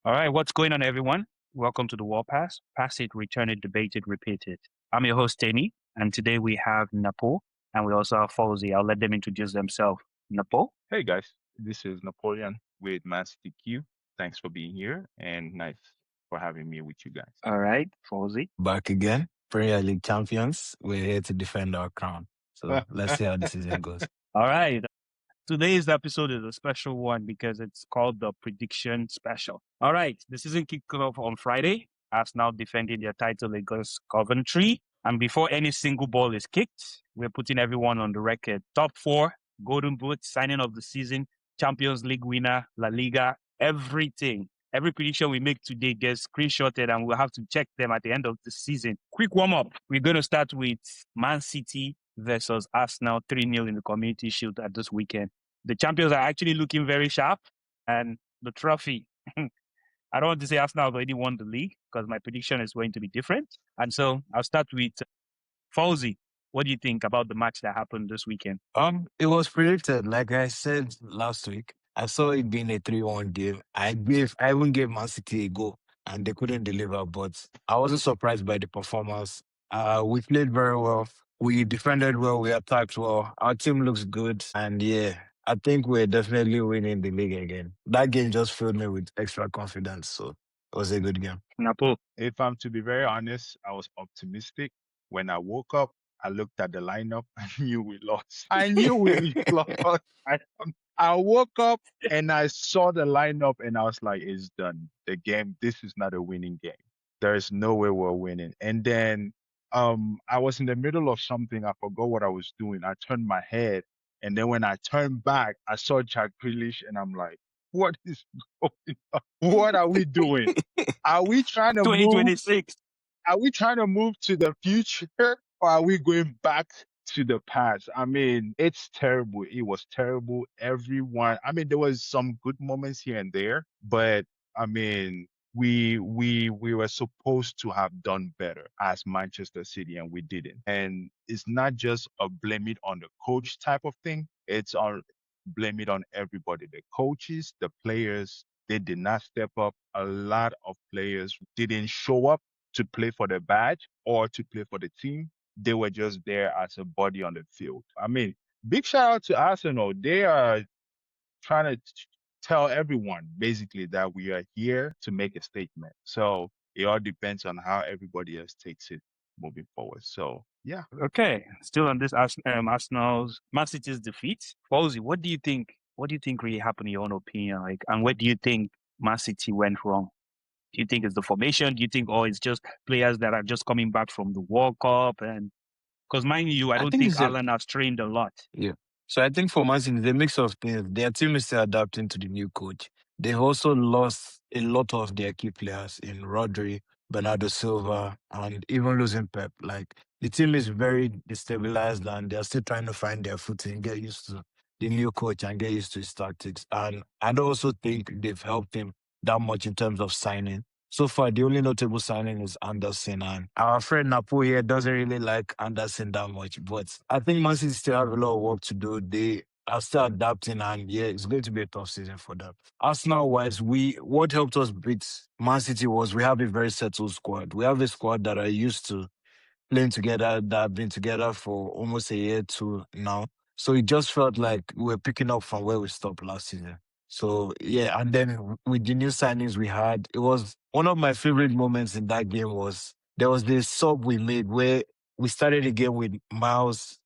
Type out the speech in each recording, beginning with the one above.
All right, what's going on, everyone? Welcome to the War Pass. Pass it, return it, debate it, repeat it. I'm your host, Temi, and today we have Napo, and we also have Folzy. I'll let them introduce themselves. Napo? Hey guys, this is Napoleon with MANCITYQUE. Thanks for being here and nice for having me with you guys. All right, Folzy. Back again, Premier League champions. We're here to defend our crown. So let's see how the season goes. All right. Today's episode is a special one because it's called the Prediction Special. All right, the season kicked off on Friday. Arsenal defending their title against Coventry. And before any single ball is kicked, we're putting everyone on the record. Top four, Golden Boot, signing of the season, Champions League winner, La Liga, everything. Every prediction we make today gets screenshotted and we'll have to check them at the end of the season. Quick warm up. We're going to start with Man City versus Arsenal 3-0 in the Community Shield at this weekend. The champions are actually looking very sharp, and the trophy. I don't want to say Arsenal have already won the league because my prediction is going to be different. And so I'll start with Folzy. What do you think about the match that happened this weekend? It was predicted, like I said last week. I saw it being a 3-1 game. I even gave Man City a go and they couldn't deliver, but I wasn't surprised by the performance. We played very well. We defended well. We attacked well. Our team looks good. And yeah, I think we're definitely winning the league again. That game just filled me with extra confidence. So it was a good game. Napo. If I'm to be very honest, I was optimistic. When I woke up, I looked at the lineup. I knew we lost. I knew we lost. I, I woke up and I saw the lineup and I was like, it's done. The game, this is not a winning game. There is no way we're winning. And then I was in the middle of something. I forgot what I was doing. I turned my head. And then when I turned back, I saw Jack Grealish and I'm like, what is going on? What are we doing? Are we trying to move? 2026. Are we trying to move to the future or are we going back to the past? I mean, it's terrible. It was terrible. Everyone, I mean, there was some good moments here and there, but I mean, we were supposed to have done better as Manchester City and we didn't. And it's not just a blame it on the coach type of thing. It's on blame it on everybody. The coaches, the players, they did not step up. A lot of players didn't show up to play for the badge or to play for the team. They were just there as a body on the field. I mean, big shout out to Arsenal. They are trying to tell everyone basically that we are here to make a statement. So it all depends on how everybody else takes it moving forward. So yeah. Okay, still on this Arsenal's Man City's defeat. Folzy, what do you think? What do you think really happened in your own opinion? Like, and where do you think Man City went wrong? Do you think it's the formation? Do you think, oh, it's just players that are just coming back from the World Cup? And because mind you, I I don't think think it's a Alan has trained a lot. Yeah. So I think for Man City, the mix of things, their team is still adapting to the new coach. They've also lost a lot of their key players in Rodri, Bernardo Silva, and even losing Pep. Like the team is very destabilized and they're still trying to find their footing, get used to the new coach and get used to his tactics. And I don't also think they've helped him that much in terms of signing. So far, the only notable signing is Anderson, and our friend Napo here doesn't really like Anderson that much. But I think Man City still have a lot of work to do. They are still adapting, and yeah, it's going to be a tough season for them. Arsenal-wise, what helped us beat Man City was we have a very settled squad. We have a squad that are used to playing together, that have been together for almost a year too now. So it just felt like we were picking up from where we stopped last season. So yeah, and then with the new signings we had, it was one of my favorite moments in that game was there was this sub we made where we started the game with Miles,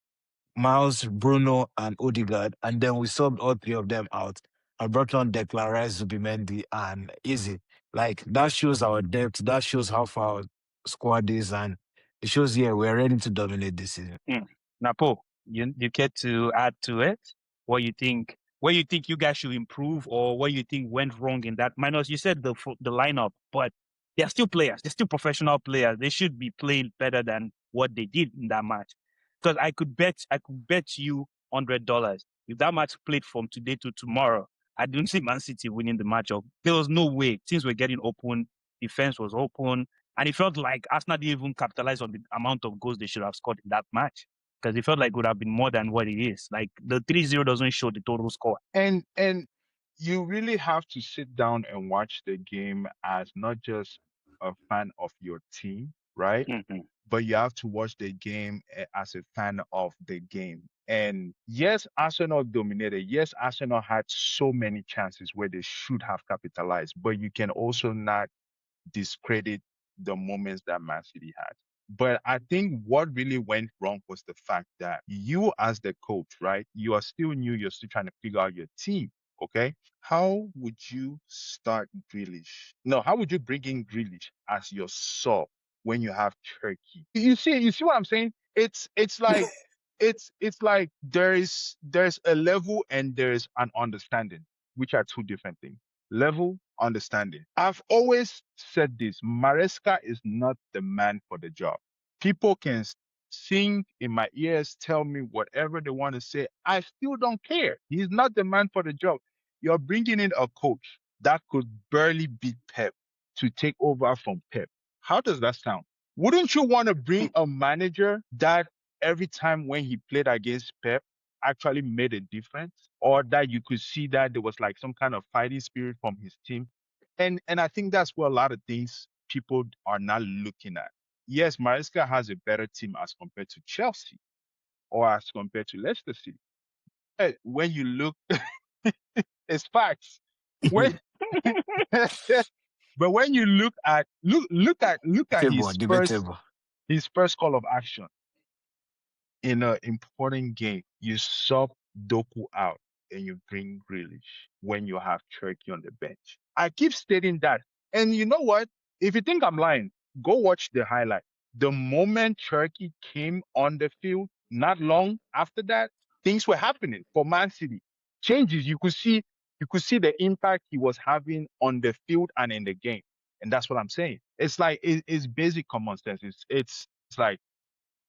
Bruno, and Odegaard, and then we subbed all three of them out. I brought on Declan Rice, Zubimendi, and Easy. Like that shows our depth. That shows how far our squad is, and it shows yeah we're ready to dominate this season. Napo, you care to add to it? What you think? Where you think you guys should improve, or what you think went wrong in that? Minus, you said the lineup, but they're still players. They're still professional players. They should be playing better than what they did in that match. Because I could bet you $100 if that match played from today to tomorrow. I didn't see Man City winning the matchup. There was no way. Things were getting open. Defense was open. And it felt like Arsenal didn't even capitalize on the amount of goals they should have scored in that match. Because it felt like it would have been more than what it is. Like the 3-0 doesn't show the total score. And you really have to sit down and watch the game as not just a fan of your team, right? Hmm. But you have to watch the game as a fan of the game. And yes, Arsenal dominated. Yes, Arsenal had so many chances where they should have capitalized, but you can also not discredit the moments that Man City had. But I think what really went wrong was the fact that you, as the coach, right? You are still new. You're still trying to figure out your team. Okay. How would you start Grealish? No, how would you bring in Grealish as your sub when you have Turkey? You see what I'm saying? It's like there's a level and there's an understanding, which are two different things. Level, understanding. I've always said this. Maresca is not the man for the job. People can sing in my ears, tell me whatever they want to say. I still don't care. He's not the man for the job. You're bringing in a coach that could barely beat Pep to take over from Pep. How does that sound? Wouldn't you want to bring a manager that every time when he played against Pep actually made a difference, or that you could see that there was like some kind of fighting spirit from his team? And I think that's where a lot of things people are not looking at. Yes, Maresca has a better team as compared to Chelsea or as compared to Leicester City. When you look, it's facts. When but when you look at Debatable, his first debatable. call of action in an important game, you sub Doku out and you bring Grealish when you have Turkey on the bench. I keep stating that. And you know what? If you think I'm lying, go watch the highlight. The moment Turkey came on the field, not long after that, things were happening for Man City. Changes. You could see the impact he was having on the field and in the game. And that's what I'm saying. It's like it's basic common sense. It's like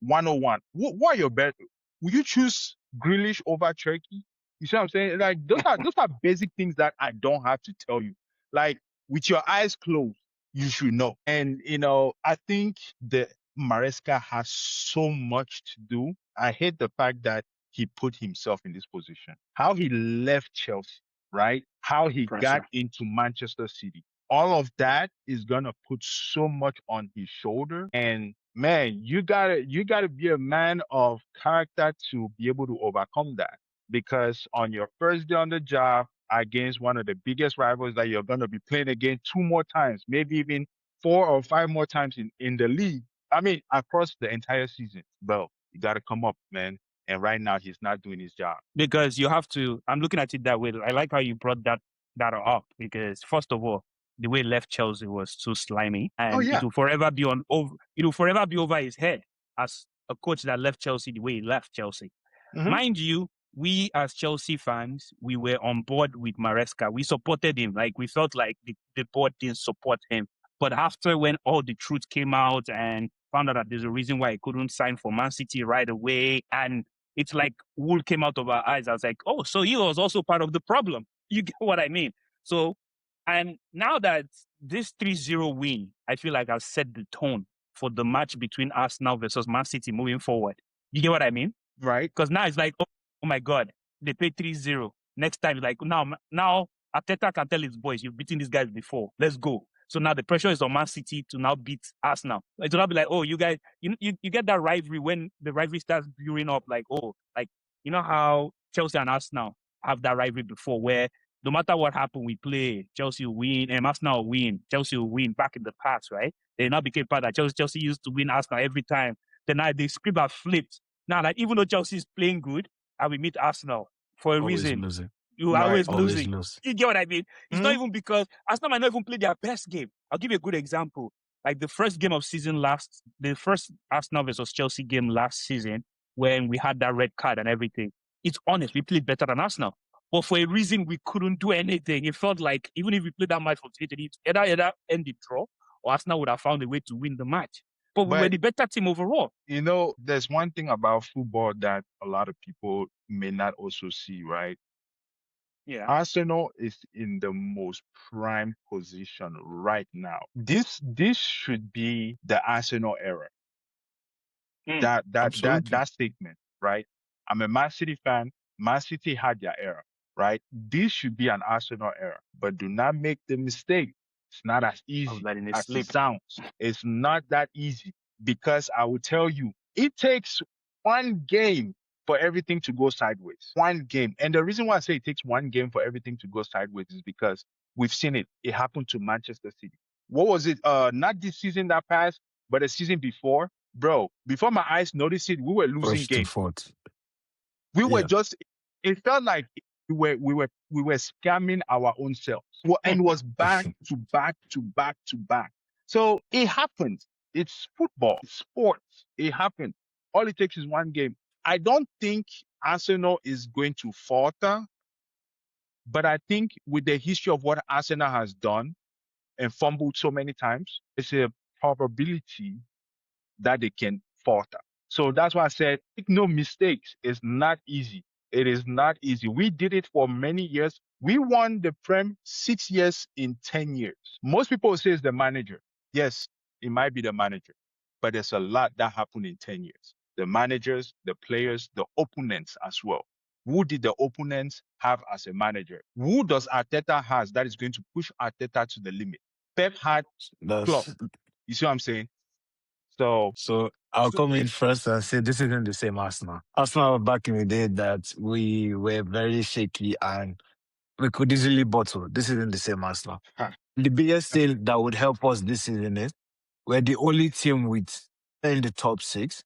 101. What are your bet? Would you choose Grealish over Turkey? You see what I'm saying? Like those are basic things that I don't have to tell you. Like with your eyes closed, you should know. And I think the Maresca has so much to do. I hate the fact that he put himself in this position. How he left Chelsea, right? How he got Pressure. into Manchester City. All of that is gonna put so much on his shoulder. And man, you gotta be a man of character to be able to overcome that. Because on your first day on the job against one of the biggest rivals that you're gonna be playing against two more times, maybe even four or five more times in the league. I mean, across the entire season. Bro, you gotta come up, man. And right now he's not doing his job. Because you have to. I'm looking at it that way. I like how you brought that up because first of all, the way he left Chelsea was too slimy, Oh and it yeah. will forever be on over. It will forever be over his head as a coach that left Chelsea the way he left Chelsea. Hmm. Mind you, we as Chelsea fans, we were on board with Maresca. We supported him. Like we felt like the board didn't support him. But after when all the truth came out and found out that there's a reason why he couldn't sign for Man City right away, and it's like wool came out of our eyes. I was like, oh, so he was also part of the problem. You get what I mean? So, and now that this 3-0 win, I feel like I've set the tone for the match between Arsenal versus Man City moving forward. You get what I mean? Right. Because now it's like, oh my God, they pay 3-0. Next time, like now Arteta can tell his boys, you've beaten these guys before. Let's go. So now the pressure is on Man City to now beat Arsenal. It will not be like, oh, you guys, you get that rivalry when the rivalry starts building up, like, oh, like, you know how Chelsea and Arsenal have that rivalry before where no matter what happened, we play, Chelsea will win, and Arsenal will win, Chelsea will win back in the past, right? They now became part of that. Chelsea used to win Arsenal every time. Then now the script have flipped. Now, like, even though Chelsea is playing good, and we meet Arsenal for a Always reason, losing. you are Right. always Always losing. lose. You get what I mean? It's not Hmm. even because Arsenal might not even play their best game. I'll give you a good example. Like the first game of season the first Arsenal versus Chelsea game last season, when we had that red card and everything, it's honest, we played better than Arsenal. But for a reason, we couldn't do anything. It felt like even if we played that match for 3-3, it's either end the draw or Arsenal would have found a way to win the match. But we were But the better team overall. there's one thing about football that a lot of people may not also see, right? Yeah. Arsenal is in the most prime position right now. This should be the Arsenal era. Mm. That Absolutely. statement, right? I'm a Man City fan. Man City had their era, right? This should be an Arsenal era, but do not make the mistake. It's not as Of easy letting it as it slip. sounds. It's not that easy because I will tell you, it takes one game for everything to go sideways. One game. And the reason why I say it takes one game for everything to go sideways is because we've seen it. It happened to Manchester City. What was it? Not this season that passed, but the season before. Bro, before my eyes noticed it, we were losing First to games. fourth. We were Yeah. just, it felt like we were scamming our own selves. And it was back to back to back to back. So it happens. It's football, it's sports. It happens. All it takes is one game. I don't think Arsenal is going to falter, but I think with the history of what Arsenal has done and fumbled so many times, it's a probability that they can falter. So that's why I said, make no mistakes. It's not easy. It is not easy. We did it for many years. We won the Prem 6 years in 10 years. Most people say it's the manager. Yes, it might be the manager, but there's a lot that happened in 10 years. The managers, the players, the opponents as well. Who did the opponents have as a manager? Who does Arteta has that is going to push Arteta to the limit? Pep had Klopp. That's You see what I'm saying? So, so I'll so come in first and say this isn't the same Arsenal. Arsenal back in the day that we were very shaky and we could easily bottle. This isn't the same Arsenal. The biggest thing that would help us this season is we're the only team with in the top six.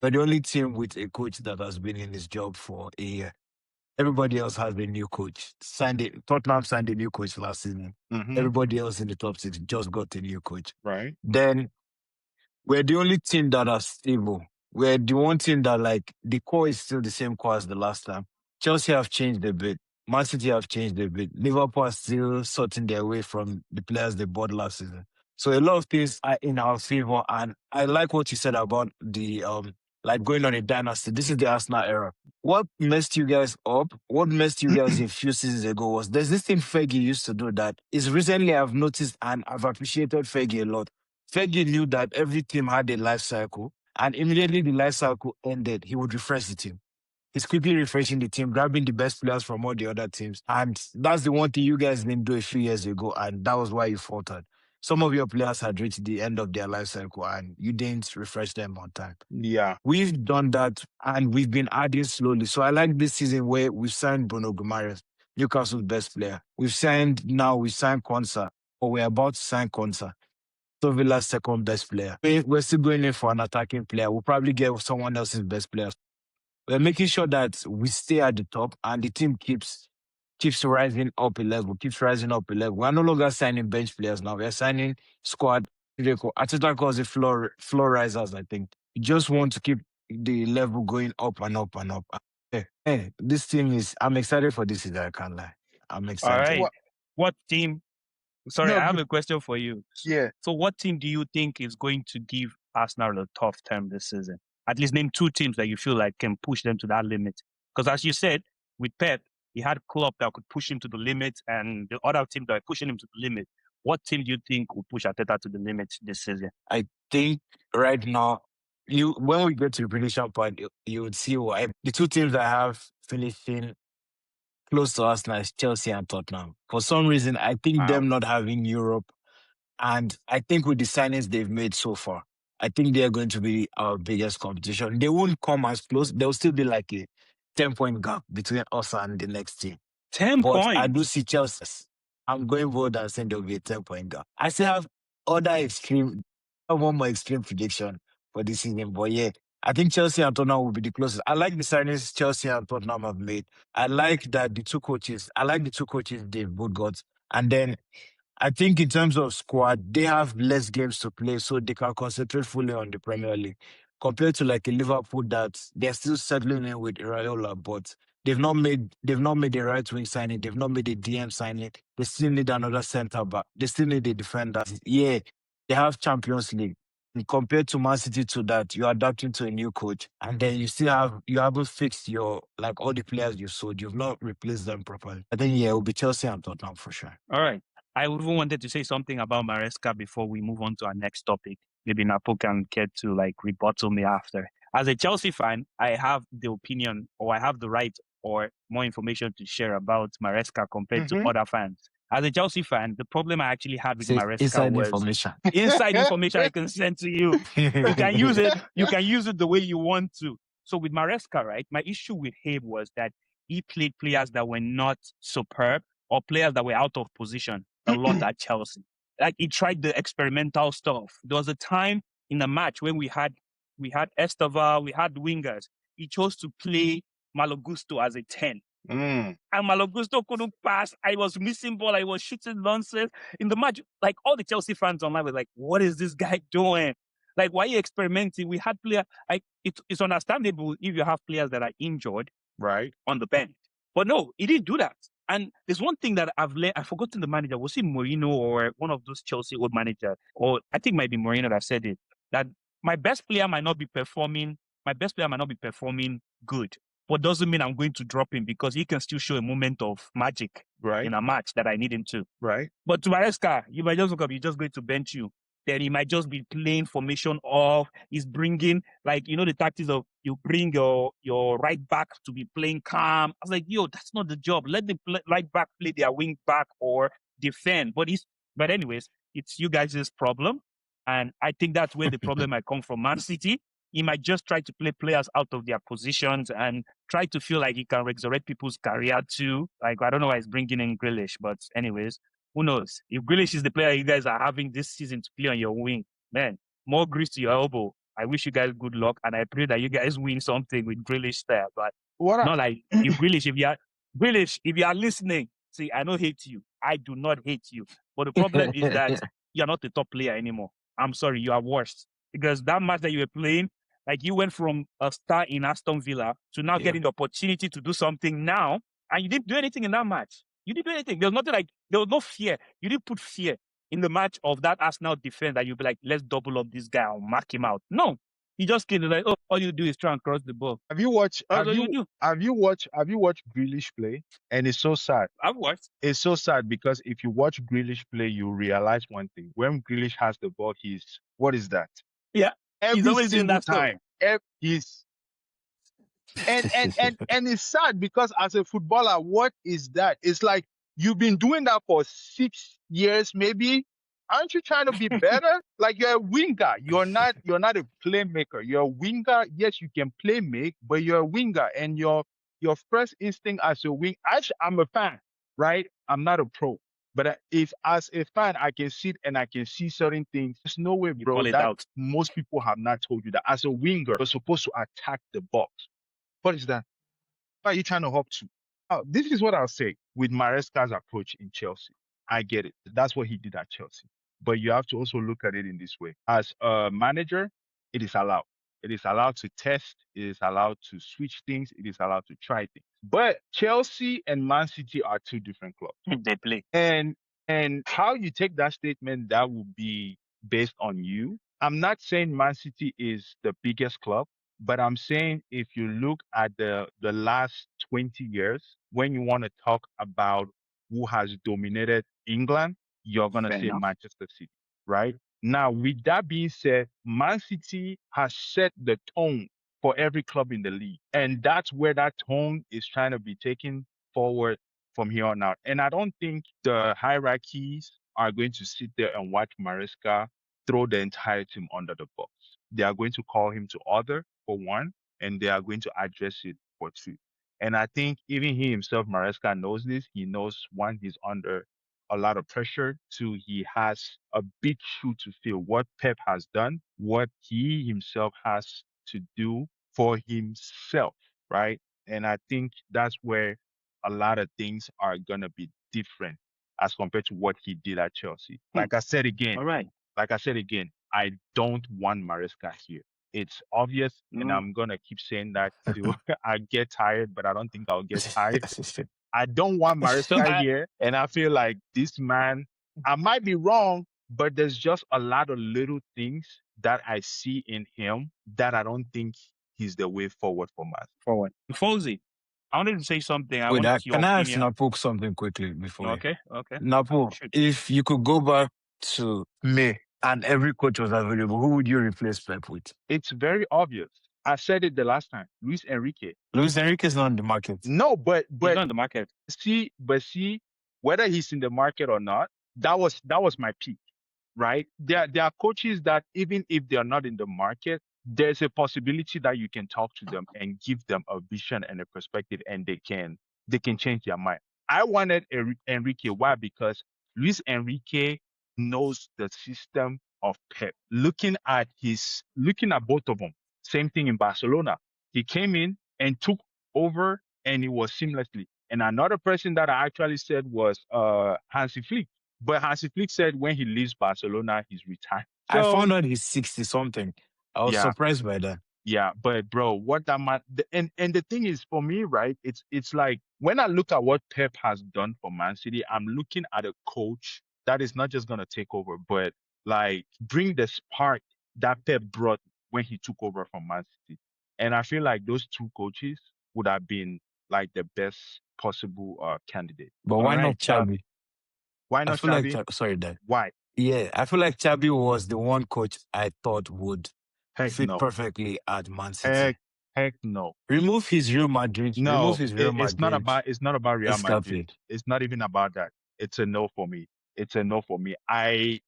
We're the only team with a coach that has been in his job for a year. Everybody else has a new coach. Tottenham signed a new coach last season. mhm, Everybody else in the top six just got a new coach. right. Then we're the only team that are stable. We're the one team that like the core is still the same core as the last time. Chelsea have changed a bit. Man City have changed a bit. Liverpool are still sorting their way from the players they bought last season. So a lot of things are in our favor. And I like what you said about the like going on a dynasty. This is the Arsenal era. What messed you guys up? What messed you guys a few seasons ago was there's this thing Fergie used to do that is recently I've noticed and I've appreciated Fergie a lot. Fergie knew that every team had a life cycle, and immediately the life cycle ended, he would refresh the team. He's quickly refreshing the team, grabbing the best players from all the other teams. And that's the one thing you guys didn't do a few years ago, and that was why you faltered. Some of your players had reached the end of their life cycle, and you didn't refresh them on time. Yeah. We've done that, and we've been adding slowly. So I like this season where we've signed Bruno Guimaraes, Newcastle's best player. We signed Konsa, or we're about to sign Konsa. Villa's second best player. We're still going in for an attacking player. We'll probably get someone else's best player. We're making sure that we stay at the top and the team keeps rising up a level, keeps rising up a level. We're no longer signing bench players now. We're signing squad. Ateta calls it floor risers, I think. We just want to keep the level going up and up and up. This team I'm excited for this season, I can't lie. I'm All excited. right. What? What team? Sorry, No. I have a question for you. Yeah. So, what team do you think is going to give Arsenal a tough time this season? At least name two teams that you feel like can push them to that limit. Because as you said, with Pep, he had Klopp that could push him to the limit, and the other team that are pushing him to the limit. What team do you think will push Arteta to the limit this season? I think right now, when we get to the prediction point, you would see why the two teams that have finishing close to us now is Chelsea and Tottenham. For some reason, I think Wow. them not having Europe, and I think with the signings they've made so far, I think they're going to be our biggest competition. They won't come as close. There'll still be like a 10-point gap between us and the next team. 10 But I do points. see Chelsea. I'm going bold and saying there'll be a 10-point gap. I still have one more extreme prediction for this season. But yeah, I think Chelsea and Tottenham will be the closest. I like the signings Chelsea and Tottenham have made. I like the two coaches they've both got. And then I think in terms of squad, they have less games to play, so they can concentrate fully on the Premier League. Compared to like a Liverpool that they're still settling in with Raiola, but they've not made a right wing signing, they've not made a DM signing. They still need another centre back. They still need a defender. Yeah, they have Champions League. And compared to Man City to that, you're adapting to a new coach, and then you haven't fixed your like all the players you sold. You've not replaced them properly. I think yeah, it will be Chelsea and Tottenham for sure. All right. I even wanted to say something about Maresca before we move on to our next topic. Maybe Napo can get to like rebuttal me after. As a Chelsea fan, I have the opinion or I have the right or more information to share about Maresca compared to Mm-hmm. other fans. As a Chelsea fan, the problem I actually had with Say Maresca inside was information. inside information I can send to you. You can use it. You can use it the way you want to. So with Maresca, right, my issue with him was that he played players that were not superb or players that were out of position a lot at Chelsea. Like he tried the experimental stuff. There was a time in the match when we had Esteva, we had wingers. He chose to play Malagusto as a 10. Mm. And Malagusto couldn't pass. I was missing ball. I was shooting nonsense in the match. Like all the Chelsea fans online were like, "What is this guy doing? Like, why are you experimenting?" We had players. Like, it's understandable if you have players that are injured Right. on the bench, but no, he didn't do that. And there's one thing that I've learned. I've forgotten the manager. Was it Mourinho or one of those Chelsea old managers? Or I think it might be Mourinho that said it. That my best player might not be performing. My best player might not be performing good, but doesn't mean I'm going to drop him because he can still show a moment of magic Right. in a match that I need him to. Right. But to Maresca, you might just look up, he's just going to bench you. Then he might just be playing formation off. He's bringing, like, the tactics of you bring your right back to be playing calm. I was like, yo, that's not the job. Let the right back play their wing back or defend. But anyways, it's you guys' problem. And I think that's where the problem might come from. Man City, he might just try to play players out of their positions and try to feel like he can resurrect people's career too. Like, I don't know why he's bringing in Grealish, but anyways, who knows? If Grealish is the player you guys are having this season to play on your wing, man, more grease to your elbow. I wish you guys good luck, and I pray that you guys win something with Grealish there. But What I, not like if Grealish, if you are listening, see, I don't hate you. I do not hate you. But the problem is that you're not the top player anymore. I'm sorry, you are worse. Because that match that you were playing, like you went from a star in Aston Villa to now Yeah. getting the opportunity to do something now, and you didn't do anything in that match. You didn't do anything. There was nothing like, there was no fear. You didn't put fear in the match of that Arsenal defense that you'd be like, let's double up this guy or mark him out. No. You just came like, oh, all you do is try and cross the ball. have you watched That's have all you you do. have you watched Grealish play? And it's so sad. I've watched. It's so sad because if you watch Grealish play, you realize one thing. When Grealish has the ball, he's what is that? Yeah. He's Every always doing single that stuff. time. He's and it's sad because as a footballer, what is that? It's like you've been doing that for 6 years, maybe. Aren't you trying to be better? Like you're a winger. You're not a playmaker. You're a winger. Yes, you can play make, but you're a winger. And your first instinct as a wing, I'm a fan, right? I'm not a pro. But if as a fan, I can sit and I can see certain things. There's no way, You bro, call it that out. most people have not told you that as a winger, you're supposed to attack the box. What is that? What are you trying to hop to? Oh, this is what I'll say with Maresca's approach in Chelsea. I get it. That's what he did at Chelsea. But you have to also look at it in this way. As a manager, it is allowed. It is allowed to test. It is allowed to switch things. It is allowed to try things. But Chelsea and Man City are two different clubs. They play. And how you take that statement, that will be based on you. I'm not saying Man City is the biggest club, but I'm saying if you look at the last 20 years, when you want to talk about who has dominated England, you're gonna Fair say enough. Manchester City, right? Now, with that being said, Man City has set the tone for every club in the league, and that's where that tone is trying to be taken forward from here on out. And I don't think the hierarchies are going to sit there and watch Maresca throw the entire team under the bus. They are going to call him to order for one, and they are going to address it for two. And I think even he himself, Maresca, knows this. He knows one, he's under a lot of pressure. Two, he has a big shoe to fill. What Pep has done, what he himself has to do for himself, right? And I think that's where a lot of things are gonna be different as compared to what he did at Chelsea. Hmm. All right. Like I said again, I don't want Maresca here. It's obvious, and Mm. I'm gonna keep saying that till I get tired, but I don't think I'll get tired. I don't want So Maresca here, and I feel like this man, I might be wrong, but there's just a lot of little things that I see in him that I don't think he's the way forward for us. forward. Folzy, I wanted to say something. I Wait, want your can I ask opinion. Napo something quickly before you? Okay. Okay. Napo, Shoot. if you could go back to May and every coach was available, who would you replace Pep with? It's very obvious. I said it the last time. Luis Enrique. Luis Enrique is not in the market. No, but He's not in the market. see, whether he's in the market or not, that was my peak, right? There are coaches that even if they are not in the market, there's a possibility that you can talk to them and give them a vision and a perspective, and they can change their mind. I wanted Enrique. Why? Because Luis Enrique knows the system of Pep. Looking at both of them, same thing in Barcelona. He came in and took over, and it was seamlessly. And another person that I actually said was Hansi Flick. But Hansi Flick said when he leaves Barcelona, he's retired. I So found out he's 60 something. I was yeah, surprised by that. yeah. But bro, what that man and the thing is for me, right? It's like when I look at what Pep has done for Man City, I'm looking at a coach that is not just gonna take over, but like bring the spark that Pep brought when he took over from Man City. And I feel like those two coaches would have been like the best possible candidate. But All why not right. Xavi? Why I not feel like, Xavi? sorry, Dad. Why? Yeah, I feel like Xavi was the one coach I thought would Heck fit no. perfectly at Man City. Heck no. Remove No, his Real Madrid it's not about Real Madrid. escapade. It's not even about that. It's a no for me. It's a no for me. I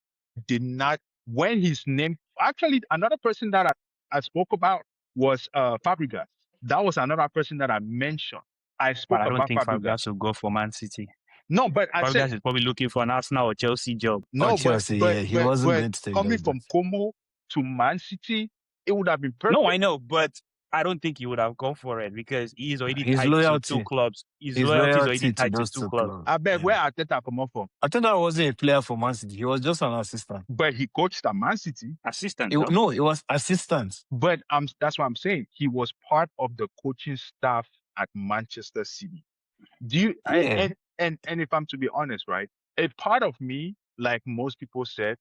did not when his name actually another person that I spoke about was Fabregas. That was another person that I mentioned. I But spoke I don't about think Fabregas. Fabregas will go for Man City. No, but I said Fabregas is probably looking for an Arsenal or Chelsea job. Oh, no, but Chelsea, but yeah, he but wasn't but going to take coming that from bet. Como to Man City, it would have been No, I perfect. know, but I don't think he would have gone for it because he is already His tied to two loyalty, clubs. His his loyalty is already loyalty to tied to those two two clubs. clubs. I beg Yeah. where Arteta come up from, I thought that wasn't a player for Man City. He was just an assistant. but he coached at Man City. Assistant, though. No, it was assistant. But that's what I'm saying. He was part of the coaching staff at Manchester City. Do you Yeah. and if I'm to be honest, right? A part of me, like most people said,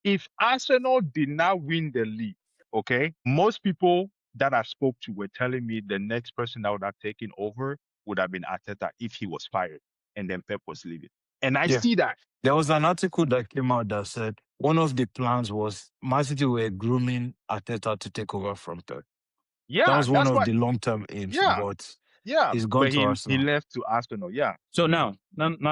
if Arsenal did not win the league, okay, most people that I spoke to were telling me the next person that would have taken over would have been Arteta if he was fired and then Pep was leaving. And I Yeah. see that. There was an article that came out that said one of the plans was Man City were grooming Arteta to take over from Pep. That Yeah, was one that's of what. the long-term aims, Yeah, but yeah. he's gone But to he Arsenal. left to Arsenal. Yeah. So now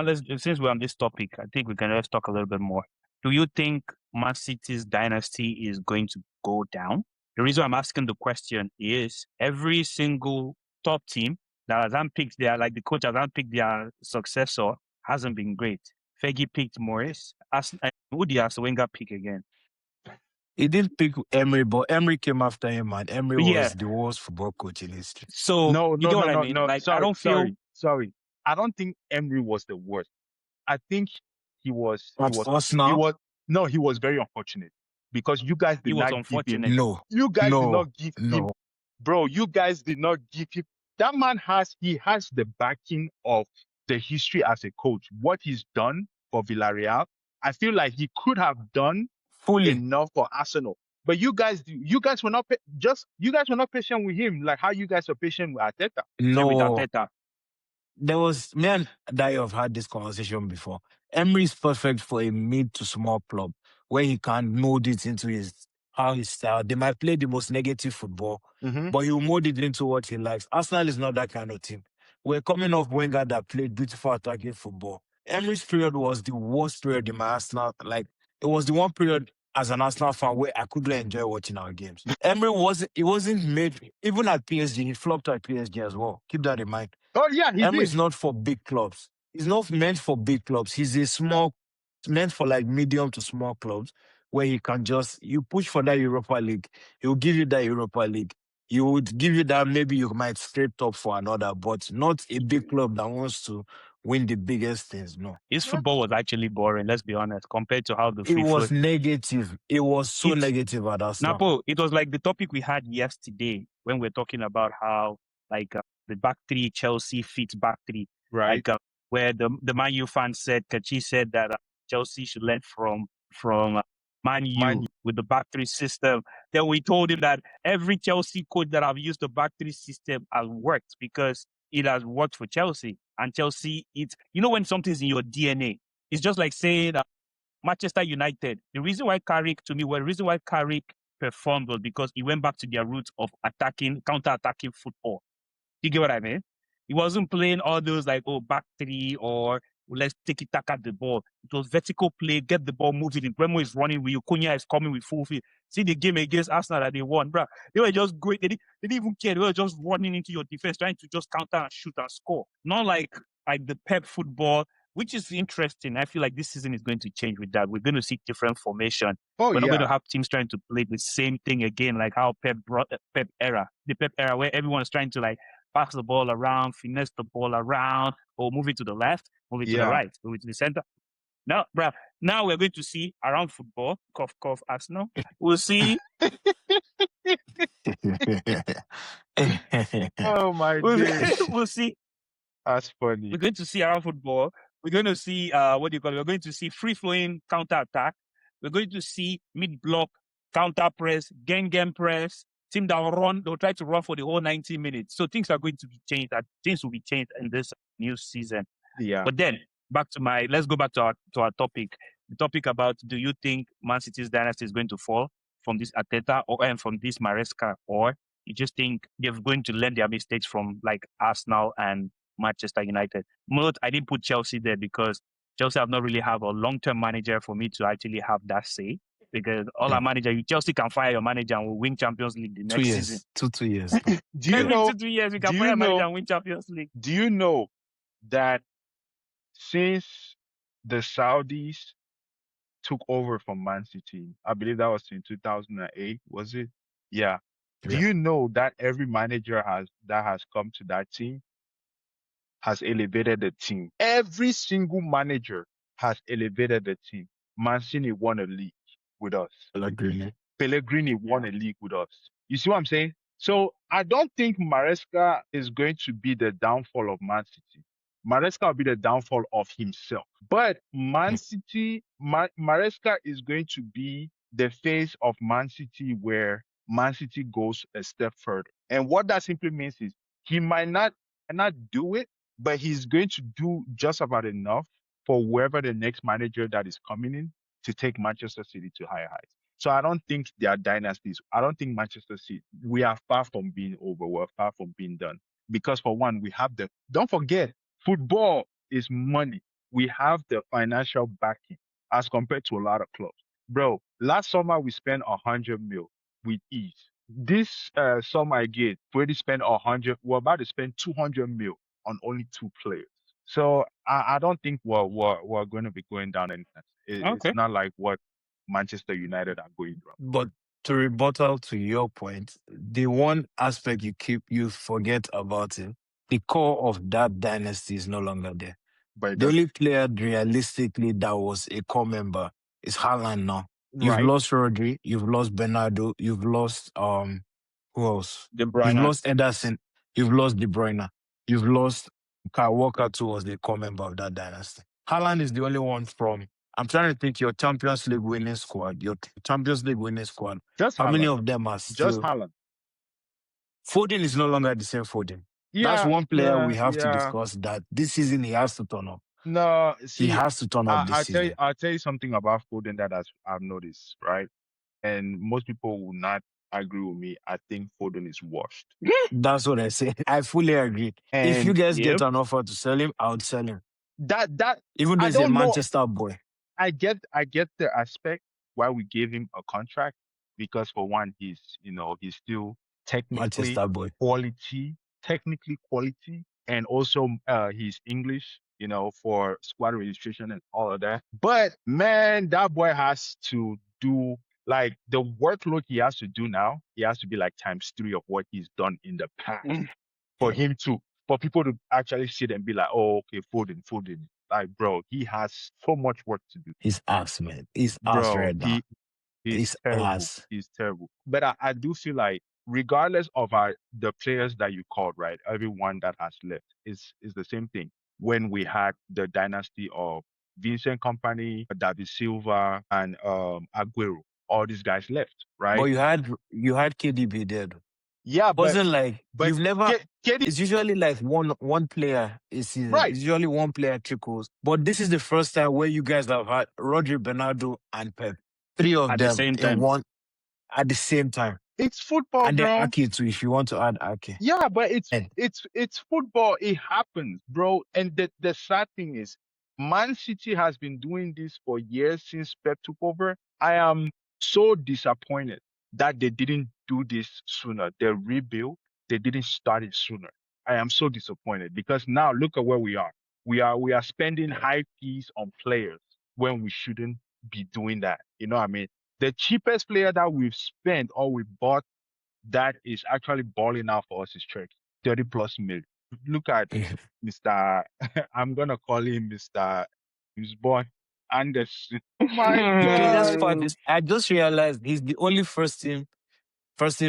let's since we're on this topic, I think we can let's talk a little bit more. Do you think Man City's dynasty is going to go down? The reason I'm asking the question is every single top team that has handpicked their like the coach has handpicked their successor hasn't been great. Fergie picked Morris. Who did Arsene Wenger pick again? He did pick Emery, but Emery came after him, and Emery But yeah, was the worst football coach in history. so No, you no, get no, what I no, mean? no. Like I Sorry, don't feel sorry, sorry. I don't think Emery was the worst. I think he was he At was he Arsenal, was no, he was very unfortunate because you guys he did was not give him unfortunate. no, you guys did no, not give him no. bro, you guys did not give him that man has the backing of the history as a coach. What he's done for Villarreal, I feel like he could have done Fully, enough for Arsenal. But you guys were not you guys were not patient with him like how you guys are patient with Arteta. Same with no. Arteta. There was me and Dio have had this conversation before. Emery is perfect for a mid to small club where he can mold it into his style. They might play the most negative football, Mm-hmm. but he'll mold it into what he likes. Arsenal is not that kind of team. We're coming off Wenger that played beautiful attacking football. Emery's period was the worst period in my Arsenal. Like it was the one period as an Arsenal fan where I couldn't enjoy watching our games. Emery wasn't made even at PSG. He flopped at PSG as well. Keep that in mind. Oh yeah, he Emery did. is not for big clubs. He's not meant for big clubs. Meant for like medium to small clubs where he can just, you push for that Europa League. He will give you that Europa League. He would give you that, maybe you might scrape top for another, but not a big club that wants to win the biggest things. No. His Yeah. football was actually boring, let's be honest, compared to how the It free flow. was negative. It was so It's negative at Arsenal. Napo, it was like the topic we had yesterday when we're talking about how like the back three Chelsea fits back three, Right. like where the Man U fan said Kachi said that Chelsea should learn from Man U Man U. with the back three system. Then we told him that every Chelsea coach that have used the back three system has worked because it has worked for Chelsea. And Chelsea, it's when something's in your DNA, it's just like saying Manchester United. The reason why Carrick performed was because he went back to their roots of attacking, counter-attacking football. You get what I mean? He wasn't playing all those like, oh, back three or let's take it back at the ball. It was vertical play, get the ball moving. Bremo is running with you, Cunha is coming with full field. See the game against Arsenal that they won, bro. They were just great. They didn't even care. They were just running into your defense, trying to just counter and shoot and score. Not like the Pep football, which is interesting. I feel like this season is going to change with that. We're going to see different formation. Oh We're not going to yeah, have teams trying to play the same thing again, like how Pep brought the Pep era where everyone is trying to like pass the ball around, finesse the ball around, or move it to the left, move it to the yeah. right, move it to the center. Now, bruh, now we're going to see around football, cough, cough, Arsenal. We'll see, Oh my days. we'll see. That's funny. We're going to see around football. We're going to see, what do you call it? We're going to see free flowing counter attack. We're going to see mid block, counter press, game press, team that will run, they'll try to run for the whole 90 minutes. So things are going to be changed. Things will be changed in this new season. Yeah. But then let's go back to our topic. The topic about, do you think Man City's dynasty is going to fall from this Ateta and from this Maresca, or you just think they're going to learn their mistakes from like Arsenal and Manchester United? I didn't put Chelsea there because Chelsea have not really have a long-term manager for me to actually have that say. Because all our manager, Chelsea can fire your manager and will win Champions League the next season. 2 years. Do you Every know? 2 years, we can Do fire you a manager know? and win Champions League. Do you know that since the Saudis took over from Man City, I believe that was in 2008, was it? Yeah. Do Yeah. you know that every manager that has come to that team has elevated the team? Every single manager has elevated the team. Mancini won a league with us. Pellegrini won a league with us. You see what I'm saying? So I don't think Maresca is going to be the downfall of Man City. Maresca will be the downfall of himself. But Man City, Maresca is going to be the face of Man City where Man City goes a step further. And what that simply means is he might not do it, but he's going to do just about enough for whoever the next manager that is coming in to take Manchester City to higher heights. So I don't think they are dynasties. I don't think Manchester City, we are far from being over. We're far from being done. Because for one, don't forget, football is money. We have the financial backing as compared to a lot of clubs. Bro, last summer we spent 100 mil with ease. This summer again, we already spent 100. We're about to spend 200 mil on only 2 players. So I don't think we're going to be going down anytime. It's Okay. not like what Manchester United are going through. But to rebuttal to your point, the one aspect you forget about it, the core of that dynasty is no longer there. But it The does only player realistically that was a core member is Haaland now. You've right. lost Rodri, you've lost Bernardo, you've lost who else? De You've Bruyne. lost Ederson, you've lost De Bruyne, you've lost Kyle Walker too was the core member of that dynasty. Haaland is the only one from, I'm trying to think, your Champions League winning squad. Just How many Haaland. of them are Just still? Haaland. Foden is no longer the same Foden. That's Yeah, one player yeah, we have to yeah. discuss that this season he has to turn up. No, He see, has to turn up this season. I'll tell you something about Foden that I've noticed, right? And most people will not agree with me. I think Foden is washed. That's what I say. I fully agree. If you And guys Yep. get an offer to sell him, I would sell him. that Even though I he's a don't know. Manchester boy. I get the aspect why we gave him a contract because for one, he's still technically Manchester boy. technically quality, and also he's English, for squad registration and all of that. But man, that boy has to do like the workload he has to do now. He has to be like times 3 of what he's done in the past for him for people to actually sit and be like, oh, okay, Foden. Like, bro, he has so much work to do. He's ass, man. He's ass Bro, right now. he's He's terrible. ass. He's terrible. But I do feel like regardless of the players that you called, right? Everyone that has left is the same thing. When we had the dynasty of Vincent Company, David Silva, and Aguero, all these guys left, But right? you had KDB there though. Yeah, Wasn't like but you've never. KD, It's usually like one player a season. right? It's usually one player trickles. But this is the first time where you guys have had Rodri, Bernardo, and Pep. 3 of At the them same in time. one. at the same time. It's football, And then bro. Ake too, if you want to add Ake. Yeah, but it's And it's it's football. It happens, bro. And the sad thing is, Man City has been doing this for years since Pep took over. I am so disappointed that they didn't do this sooner. They rebuild, they didn't start it sooner. I am so disappointed because now look at where we are. We are spending high fees on players when we shouldn't be doing that. You know what I mean? The cheapest player that we've spent or we bought that is actually balling out for us is Trek. 30 plus mil. Look at Mr. I'm gonna call him Mr. He's born Anderson. My the craziest God. part is I just realized he's the only first team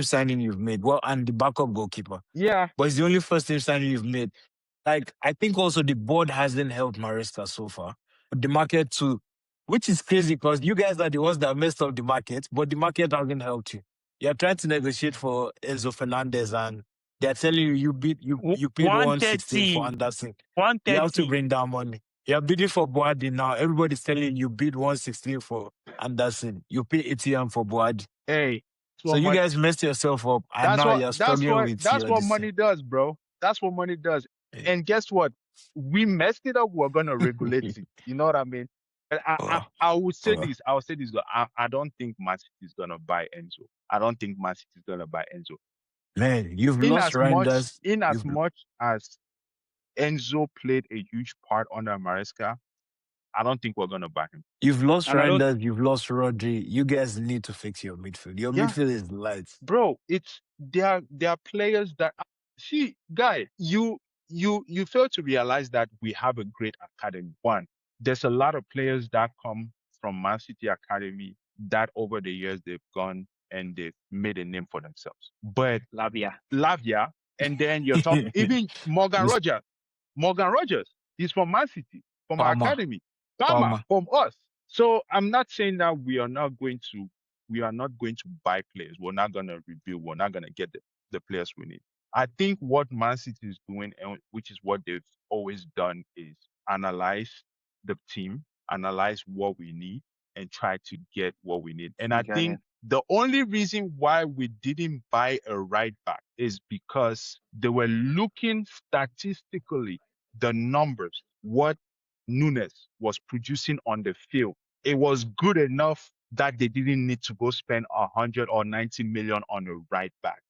signing you've made. Well, and the backup goalkeeper. Yeah. But it's the only first team signing you've made. Like, I think also the board hasn't helped Maresca so far. But the market too, which is crazy because you guys are the ones that messed up the market, but the market hasn't helped you. You're trying to negotiate for Enzo Fernandez and they're telling you you paid 116 for 130. Anderson. You have to 130. bring down money. You're bidding for Boadi now. Everybody's telling you bid 116 for Anderson. You pay ATM for Boadi. Hey, So you guys messed yourself up and that's now what you're that's struggling what with that's your what this money does, bro. That's what money does. thing. And guess what? We messed it up. We're gonna regulate it. You know what I mean? And Oh, I would say oh. this. I would say this. I don't think Man City is gonna buy Enzo. I don't think Man City is gonna buy Enzo. Man, you've In lost as much Reinders. in as You've much as Enzo played a huge part under Maresca, I don't think we're gonna buy him. you've lost And I don't Reinders. You've lost Rodri. You guys need to fix your midfield. Your Yeah, midfield is light. bro, it's there are players that see, guy, you fail to realize that we have a great academy. One, there's a lot of players that come from Man City Academy that over the years they've gone and they've made a name for themselves. But Lavia. Lavia, and then you're talking even Morgan Miss Rogers. Morgan Rogers is from Man City, from our Palmer. academy. Palmer Palmer. from us. So I'm not saying that we are not going to buy players. We're not gonna rebuild. We're not gonna get the players we need. I think what Man City is doing, and which is what they've always done, is analyze the team, analyze what we need, and try to get what we need. And I Got think it. the only reason why we didn't buy a right back is because they were looking statistically the numbers, what Nunes was producing on the field. It was good enough that they didn't need to go spend 100 or 90 million on a right back.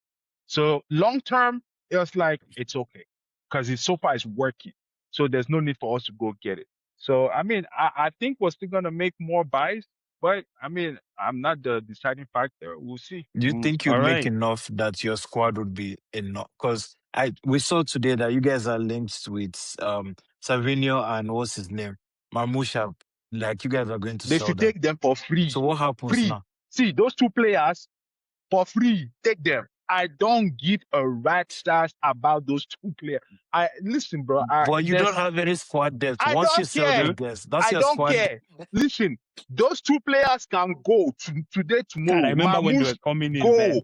So long term, it was like, it's okay because it so far it's working. So there's no need for us to go get it. So, I mean, I think we're still going to make more buys, but I mean, I'm not the deciding factor. We'll see. Do you think All you'd make right. enough that your squad would be enough? Because we saw today that you guys are linked with Savinio and what's his name? Marmusha. Like you guys are going to They sell should them. take them for free. So what happens Free. now? See, those two players for free. Take them. I don't give a rat's ass about those two players. Listen, bro. But you don't have any squad depth. I Once you don't sell care. those guys, that's I your don't squad. care. Listen, those two players can go today, God, I tomorrow. remember when they were Mamouche, coming in go. then.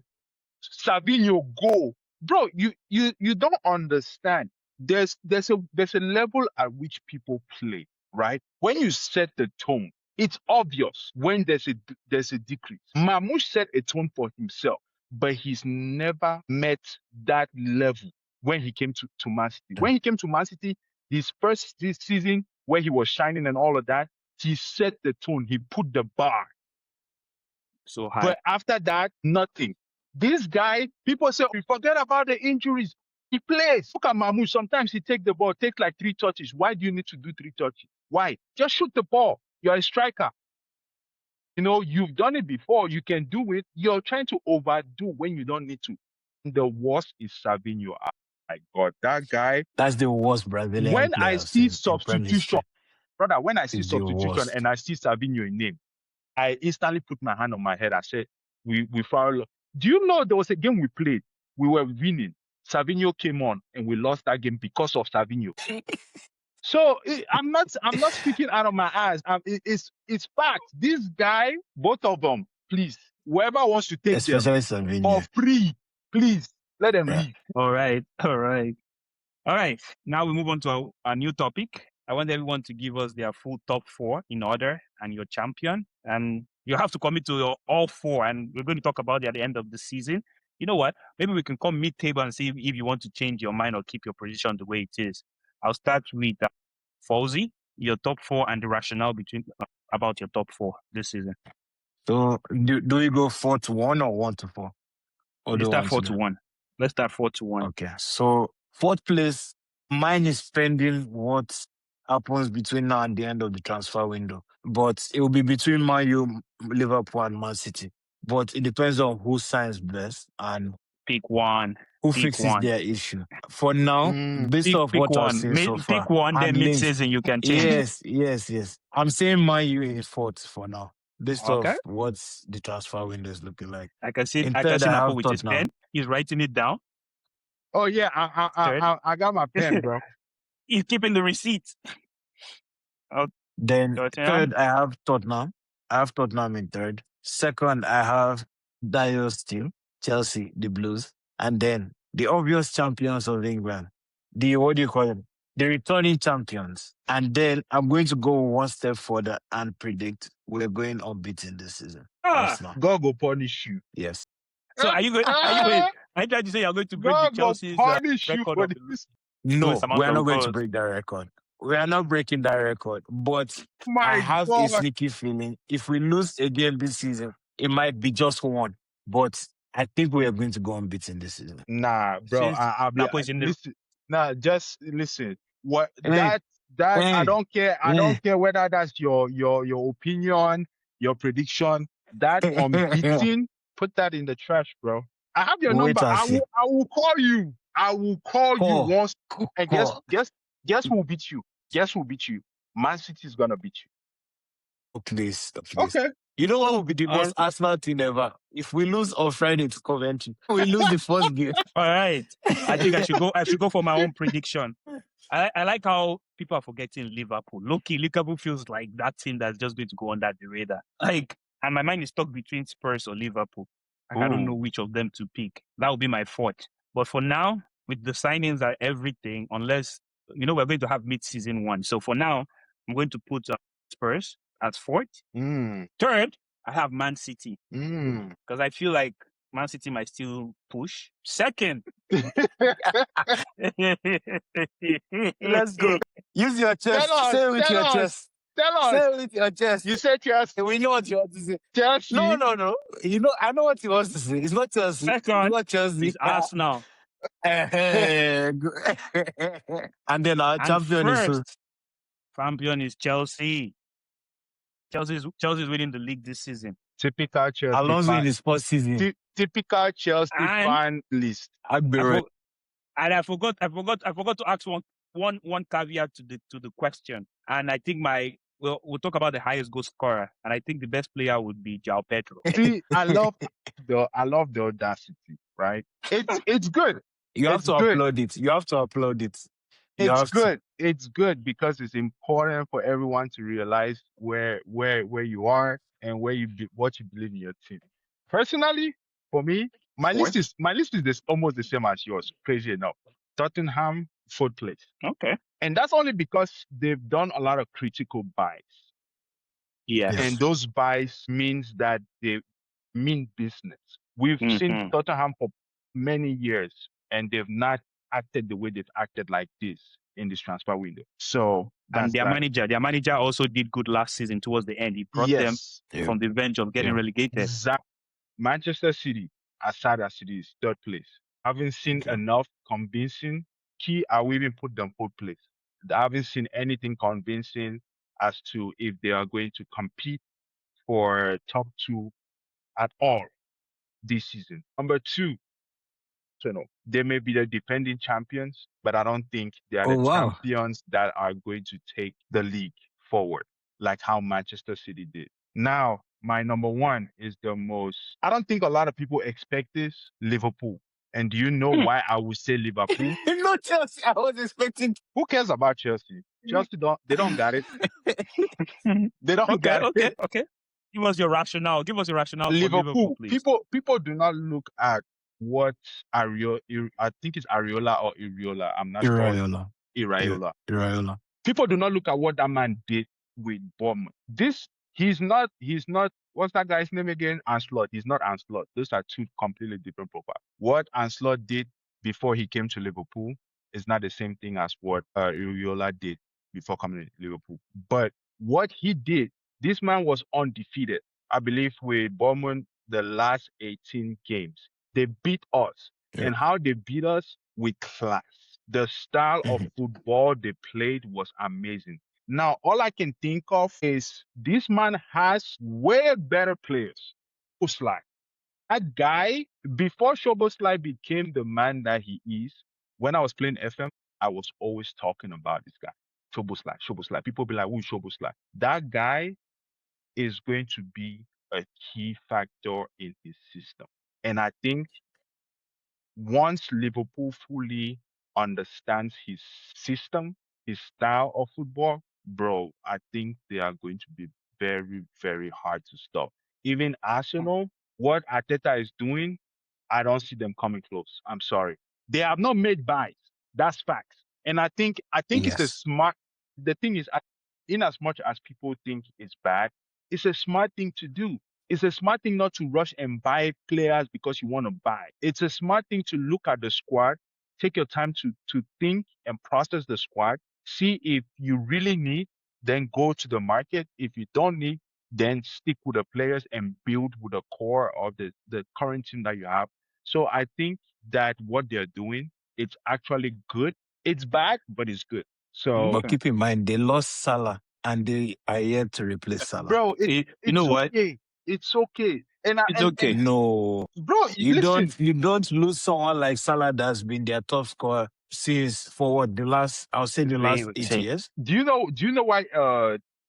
Savinho, go. Bro, you don't understand. There's a level at which people play, right? When you set the tone, it's obvious when there's a decrease. Mamouche set a tone for himself, but he's never met that level when he came to Man City. When he came to Man City, his first this season where he was shining and all of that, he set the tone. He put the bar. So high. But after that, nothing. This guy, people say, "We forget about the injuries. He plays. Look at Mahmoud. Sometimes he take the ball, take like 3 touches. Why do you need to do 3 touches? Why? Just shoot the ball. You're a striker. You know, you've done it before. You can do it. You're trying to overdo when you don't need to. The worst is Savinho. Oh my God, that guy. That's the worst Brazilian When I players see in Prem substitution, history. brother, when I see Is the substitution worst. and I see Savinho in name, I instantly put my hand on my head. I said, we foul. Do you know there was a game we played? We were winning. Savinho came on and we lost that game because of Savinho. So I'm not speaking out of my ass. It's fact. This guy, both of them, please, whoever wants to take them Especially for Savinho. free, please let them Yeah. leave. All right. All right. All right. Now we move on to a new topic. I want everyone to give us their full top four in order and your champion. And You have to commit to all four, and we're going to talk about it at the end of the season. You know what? Maybe we can come mid-table and see if you want to change your mind or keep your position the way it is. I'll start with Folzy, your top four, and the rationale between about your top four this season. So do we go 4-1 or 1-4? Or Let's do start one 4-1. Let's start 4-1. Okay. So fourth place, mine is pending what happens between now and the end of the transfer window. But it will be between Man U, Liverpool, and Man City. But it depends on who signs best and Pick one. who Pick fixes one. their issue. For now, based off Pick what I've one. seen so far, Pick one, at then least, mid-season you can change. yes. I'm saying Man U in fourth for now, based Okay. off what the transfer window is looking like. I can see In third, I Napo have with his pen. Tottenham. He's writing it down. Oh yeah, Third. I got my pen, bro. He's keeping the receipt. Then Tottenham. third, I have Tottenham. I have Tottenham in third. Second, I have Dio's team, Chelsea, the Blues. And then the obvious champions of England, what do you call them? The returning champions. And then I'm going to go one step further and predict we're going unbeaten this season. Arsenal. God go punish you. Yes. So are you going? Are you trying to say you're going to break the God go Chelsea's punish you record for of the this. No, lowest amount we are of not going to goals? break that record. We are not breaking that record. But I My have a God. sneaky feeling if we lose again this season, it might be just one. But I think we are going to go unbeaten this season. Nah, bro. Since I'll be Napo is in the listen. Nah, just listen. What Hey, that I hey, don't care. I don't care whether that's your opinion, your prediction. That unbeaten, put that in the trash, bro. I have your wait number. and see. I will call you. I will call you Call, once. And call. guess who will beat you? Guess who will beat you? Man City is gonna beat you. Oh, please. Okay. You know what would be the All most Arsenal thing ever? If we lose on Friday to Coventry, we lose the first game. All right. I think I should go for my own prediction. I like how people are forgetting Liverpool. Low-key, Liverpool feels like that team that's just going to go under the radar. And my mind is stuck between Spurs or Liverpool. I don't know which of them to pick. That would be my fourth. But for now, with the signings and everything, unless we're going to have mid-season one. So for now, I'm going to put Spurs as fourth. Third, I have Man City because I feel like Man City might still push. Second, Let's go. Use your chest. Say it with your chest. Tell us. Say it with your chest. You said Chelsea. We know what you want to say. Chelsea. No. I know what he wants to say. It's not Chelsea. Second, it's not Chelsea. It's Arsenal. And then our champion is first champion is Chelsea. Chelsea's winning the league this season. Typical Chelsea. Alonso in his first season. Typical Chelsea fan list. I forgot to ask one caveat to the question. And I think we'll talk about the highest goal scorer. And I think the best player would be João Pedro. See, I love the audacity, right? It's good. You have to upload it. You have to upload it. It's good. It's good because it's important for everyone to realize where you are and what you believe in your team. Personally, for me, my list is almost the same as yours. Crazy enough, Tottenham fourth place. Okay, and that's only because they've done a lot of critical buys. Yeah, and those buys means that they mean business. We've seen Tottenham for many years, and they've not acted the way they've acted like this in this transfer window. So and their manager also did good last season towards the end. He brought them from the verge of getting relegated. Exactly. Manchester City, as sad as it is, third place. Haven't seen enough convincing. I will even put them fourth place. I haven't seen anything convincing as to if they are going to compete for top two at all this season. Number two, they may be the defending champions, but I don't think they are the champions that are going to take the league forward like how Manchester City did. Now, my number one is I don't think a lot of people expect this, Liverpool. And do you know why I would say Liverpool? Not Chelsea. I was expecting. Who cares about Chelsea? Chelsea they don't got it. They don't got it. Okay. Give us your rationale. For Liverpool, please. People do not look at what I think it's Areola or Iriola. I'm not sure. Iriola. People do not look at what that man did with Bournemouth. He's not what's that guy's name again? Anslot. He's not Anslot. Those are two completely different profiles. What Anslot did before he came to Liverpool is not the same thing as what Uriola did before coming to Liverpool. But what he did, this man was undefeated. I believe with Bournemouth the last 18 games. They beat us. Yeah. And how they beat us? With class. The style of Mhm. football they played was amazing. Now, all I can think of is this man has way better players. Szoboszlai. That guy, before Szoboszlai became the man that he is, when I was playing FM, I was always talking about this guy. Szoboszlai, Szoboszlai. People be like, who's Szoboszlai? That guy is going to be a key factor in his system. And I think once Liverpool fully understands his system, his style of football, bro, I think they are going to be very, very hard to stop. Even Arsenal, what Arteta is doing, I don't see them coming close. I'm sorry. They have not made buys. That's facts. And I think it's a Yes. smart. The thing is, in as much as people think it's bad, it's a smart thing to do. It's a smart thing not to rush and buy players because you want to buy. It's a smart thing to look at the squad, take your time to think and process the squad, see if you really need, then go to the market. If you don't need, then stick with the players and build with the core of the current team that you have. So I think that what they're doing, it's actually good. It's bad, but it's good. So, But Okay. keep in mind, they lost Salah and they are yet to replace Salah. bro, You know it's what? okay. It's okay. And I It's and okay. No, bro, listen. you don't lose someone like Salah that's been their top scorer since for what the last I'll say the Wait, last wait, 8 years. Do you know why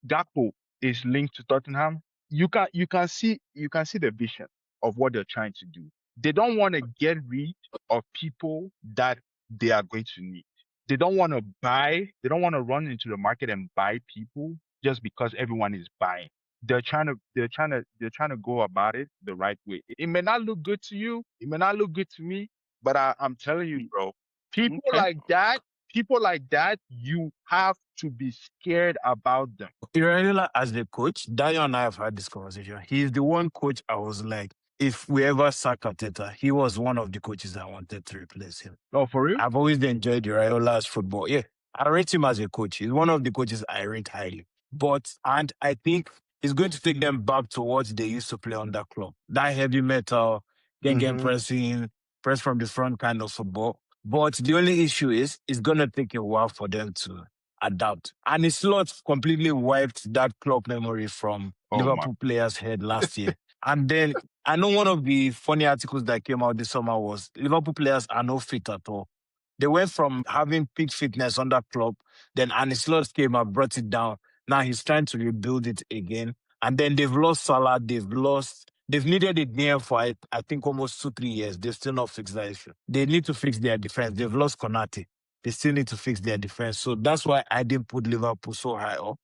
Gakpo is linked to Tottenham? You can see the vision of what they're trying to do. They don't want to get rid of people that they are going to need. They don't want to run into the market and buy people just because everyone is buying. They're trying to go about it the right way. It may not look good to you, it may not look good to me, but I'm telling you, bro, people okay. like that people like that, you have to be scared about them. Irregular as the coach, Dayo and I have had this conversation. He's the one coach I was like, if we ever sack Arteta, he was one of the coaches I wanted to replace him. Oh, for real? I've always enjoyed Raiola's football. Yeah, I rate him as a coach. He's one of the coaches I rate highly. And I think he's going to take them back to what they used to play on that club. That heavy metal, gang Mm-hmm. pressing, press from the front kind of football. But the only issue is it's going to take a while for them to adapt. And it's not completely wiped that club memory from Oh my. Liverpool players' head last year. And then I know one of the funny articles that came out this summer was Liverpool players are not fit at all. They went from having peak fitness on that club, then Arne Slot came and brought it down. Now he's trying to rebuild it again. And then they've lost Salah, they've needed it there for, I think, almost 2, 3 years. They've still not fixed that issue. They need to fix their defense. They've lost Konate. They still need to fix their defense. So that's why I didn't put Liverpool so high up.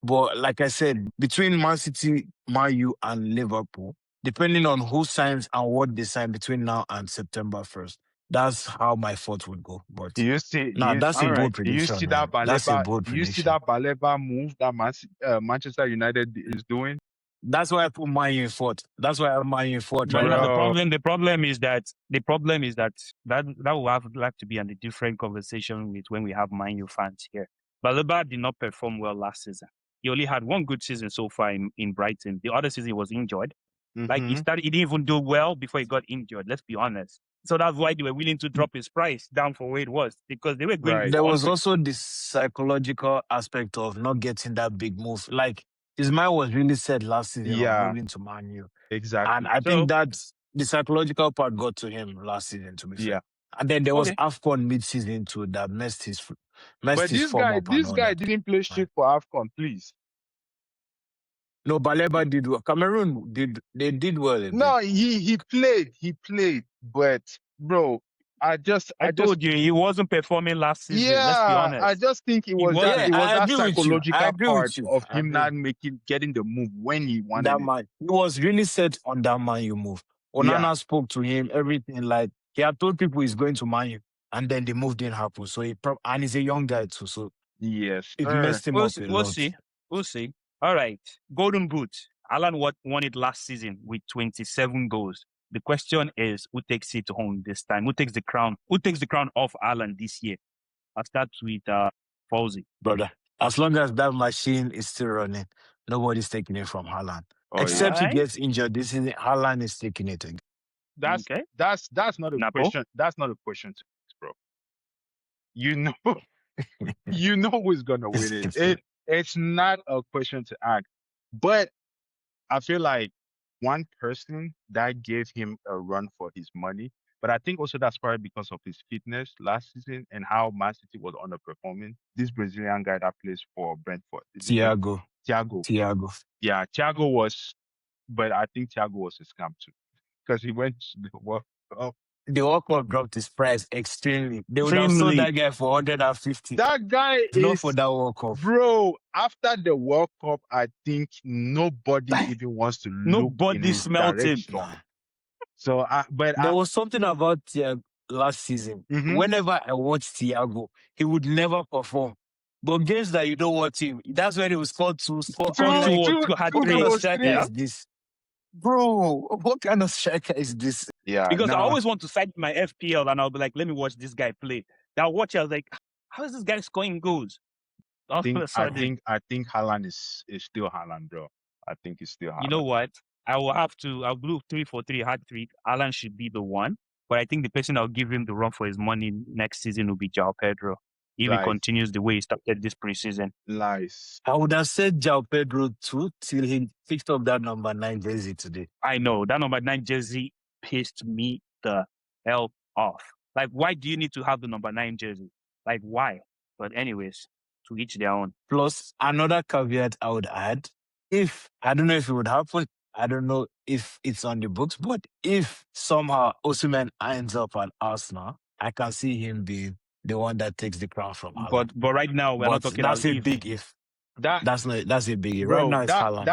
But like I said, between Man City, Man U, and Liverpool, depending on who signs and what they sign between now and September 1st, that's how my thought would go. Do But you see? Do now you that's a All bold right. do you see prediction, that man. That's a Baleba? bold Do you see prediction. that Baleba move that Manchester United is doing, That's why I put Man U in fourth. That's why I have Man U in fourth But right now now. bro? the problem is that will have like to be on a different conversation with when we have Man U fans here. Balaba did not perform well last season. He only had one good season so far in Brighton. The other season he was injured. Like Mm-hmm. he didn't even do well before he got injured. Let's be honest. So that's why they were willing to drop his price down for where it was because they were going Right. There for was 100. also this psychological aspect of not getting that big move. Like his mind was really set last season on Yeah. moving to Man U. And Exactly. I think So that the psychological part got to him last season, to be Yeah. fair. And then there was okay, AFCON mid-season too that messed But his this form guy, up and this all guy that. didn't play Right. shit for AFCON, please. No, Baleba did well. Cameroon did well a bit. No, he played, but bro, I just, I I just, told you he wasn't performing last season. Let's be yeah, I honest. just think it He was that, Yeah, it wasn't. was I that agree with you. I psychological agree part with you. of I him agree. not getting the move when he That wanted it. man, he was really set on that Man U move. Yeah. Onana spoke to him, everything like he had told people he's going to Man U, and then the move didn't happen. So and he's a young guy too, so Yes, it sir. messed him up a We'll lot. see. We'll see. All right. Golden Boot. Alan won it last season with 27 goals. The question is, who takes it home this time? Who takes the crown? Who takes the crown off Alan this year? I'll start with Folzy. brother. As long as that machine is still running, nobody's taking it from Haaland. Oh All yeah. Except he right. gets injured this season, Haaland is taking it again. That's Okay. that's not a Napo. question. That's not a question to ask, bro. You know, you know who's gonna win it. It's not a question to ask. But I feel like one person that gave him a run for his money, but I think also that's probably because of his fitness last season and how Man City was underperforming. This Brazilian guy that plays for Brentford, is it Brentford? Thiago. Thiago. Thiago. Yeah, Thiago was, but I think Thiago was a scam too because he went to the World Cup. The World Cup dropped his price extremely. They would have sold Extremely. that guy for 150. That guy If not for is, that World Cup. bro. After the World Cup, I think nobody even wants to look in Nobody his smelt him. direction. So, There was something about Thiago last season. mhm. Whenever I watched Thiago, he would never perform. But games that you don't watch him, that's when he will score two, score three. Scored Like, two hat what kind of tricks. striker Yeah. is this? Bro, what kind of striker is this? Yeah, Because I no, always want to side my FPL and I'll be like, let me watch this guy play. Then I'll watch it, I was like, how is this guy scoring goals? All of a sudden, I think Haaland is still Haaland, bro. I think he's still you know Haaland. what? I'll do 3-4-3 hat trick. Alan should be the one. But I think the person I'll give him the run for his money next season will be João Pedro. If he Lies, continues the way he started this preseason. lies. I would have said João Pedro too till he picked up that number 9 jersey today. I know that number 9 jersey pissed me the hell off. Like, why do you need to have the number 9 jersey? Like, why? But anyways, to each their own. Plus, another caveat I would add, if, I don't know if it would happen, I don't know if it's on the books, but if somehow Osimhen ends up at Arsenal, I can see him being the one that takes the crown from Haaland. But right now we're not But talking that's about a if. big if. That That's a big if. Right bro, now it's Haaland.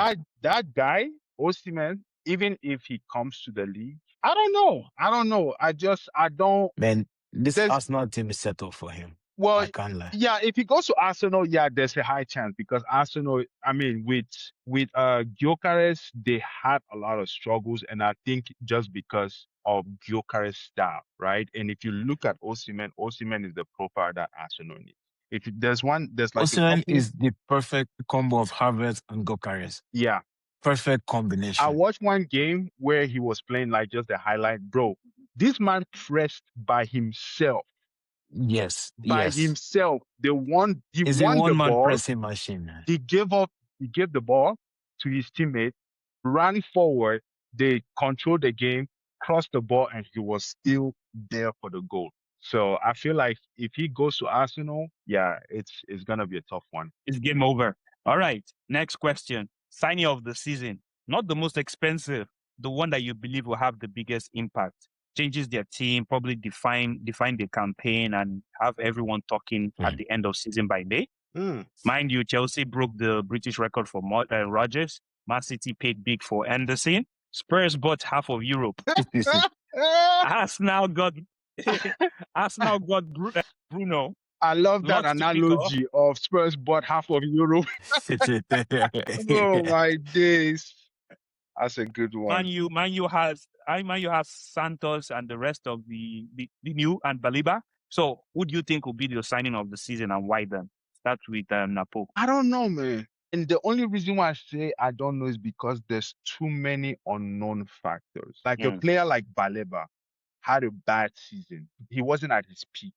that guy, Osimhen, even if he comes to the league, I don't know. I don't. Man, this There's Arsenal team is set up for him. well, I can't lie. yeah. If he goes to Arsenal, yeah, there's a high chance because Arsenal. I mean, with Gyökeres, they had a lot of struggles, and I think just because of Gyökeres' style, right? And if you look at Osimhen, Osimhen is the profile that Arsenal needs. If there's like a Osimhen couple, is the perfect combo of Havertz and Gyökeres. yeah. Perfect I combination. watched one game where he was playing like just the highlight, bro. This man pressed by himself. Yes, By yes. himself. He Is a won the one-man ball. pressing machine, man. He gave the ball to his teammate, ran forward, they controlled the game, crossed the ball, and he was still there for the goal. So I feel like if he goes to Arsenal, yeah, it's gonna be a tough one. It's game over. All right. Next question. Signing of the season. Not the most expensive. The one that you believe will have the biggest impact. Changes their team, probably define the campaign and have everyone talking at the end of season by May. Mind you, Chelsea broke the British record for Rodgers. Man City paid big for Anderson. Spurs bought half of Europe. Arsenal got Bruno. I love that Lots to pick off. analogy of Spurs bought half of Europe. Oh my days. That's a good one. Man U has Santos and the rest of the new and Baliba. So who do you think will be the signing of the season and why then? Start with Napo. I don't know, man. And the only reason why I say I don't know is because there's too many unknown factors. Like a player like Baleba had a bad season. He wasn't at his peak.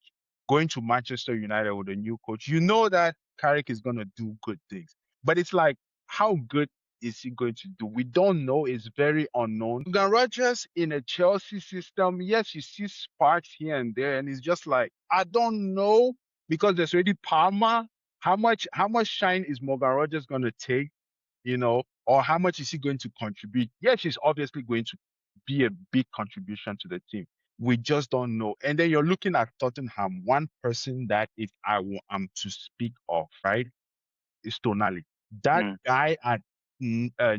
Going to Manchester United with a new coach, you know that Carrick is going to do good things. But it's like, how good is he going to do? We don't know. It's very unknown. Morgan Rogers in a Chelsea system, yes, you see sparks here and there. And it's just like, I don't know because there's already Palmer. How much shine is Morgan Rogers going to take, or how much is he going to contribute? Yes, he's obviously going to be a big contribution to the team. We just don't know. And then you're looking at Tottenham. One person that if am to speak of, right, is Tonali. That guy at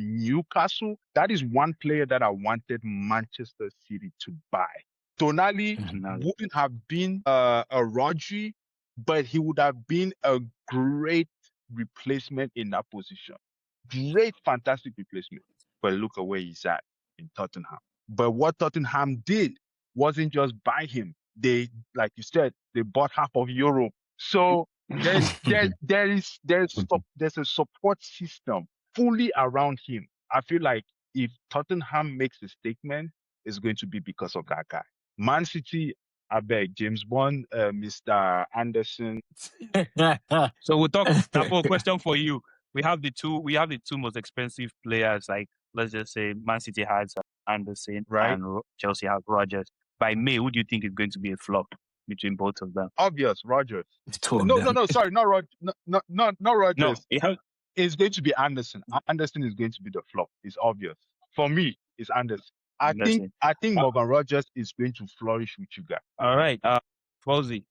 Newcastle, that is one player that I wanted Manchester City to buy. Tonali wouldn't have been a Rodri, but he would have been a great replacement in that position. Great, fantastic replacement. But look at where he's at in Tottenham. But what Tottenham did wasn't just buy him. They, like you said, they bought half of Europe. So there's a support system fully around him. I feel like if Tottenham makes a statement, it's going to be because of that guy. Man City, I beg, James Bond, Mr. Anderson. So we'll talk. Napo, question for you. We have the two most expensive players. Like let's just say Man City has Anderson Right? and Chelsea has Rogers. By May, who do you think is going to be a flop between both of them? Obvious, Rogers. Two of No, no, them. no, sorry, not Rog, no, no, no, not No, Rogers. it has, It's going to be Anderson. Anderson is going to be the flop. It's obvious. For me, it's Anderson. Anderson. I think Uh, Morgan Rogers is going to flourish with you guys. all right. Folzy,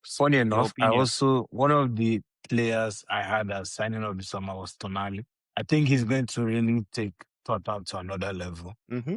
Funny your enough, I opinion. also one of the players I had as signing of the summer was Tonali. I think he's going to really take Tottenham to another level. Mm-hmm.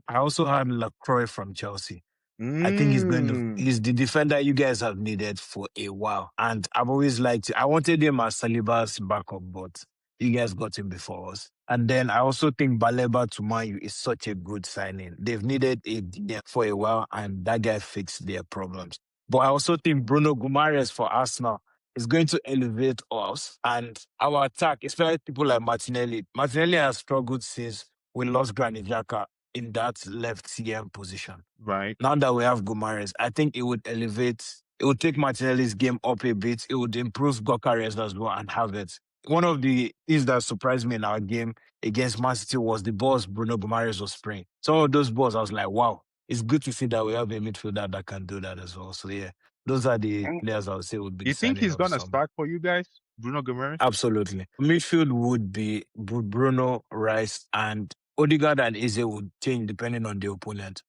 I also had Lacroix from Chelsea. I think Mm, he's the defender you guys have needed for a while. And I've always I wanted him as Saliba's backup, but you guys got him before us. And then I also think Baleba to Man U is such a good signing. They've needed a DM for a while, and that guy fixed their problems. But I also think Bruno Guimaraes for Arsenal is going to elevate us and our attack, especially people like Martinelli. Martinelli has struggled since we lost Granit Xhaka in that left CM position. right. Now that we have Gumares, I think it would it would take Martinelli's game up a bit. It would improve Gokares as well and have it. One of the things that surprised me in our game against Man City was the balls Bruno Gumares was spraying. Some of those balls, I was like, wow, it's good to see that we have a midfielder that can do that as well. So yeah, those are the Mm, players I would say would be the You think signing he's of the gonna summer. start for you guys, Bruno Guimaraes? Absolutely. Midfield would be Bruno, Rice, and Odegaard and Eze would change depending on the opponent.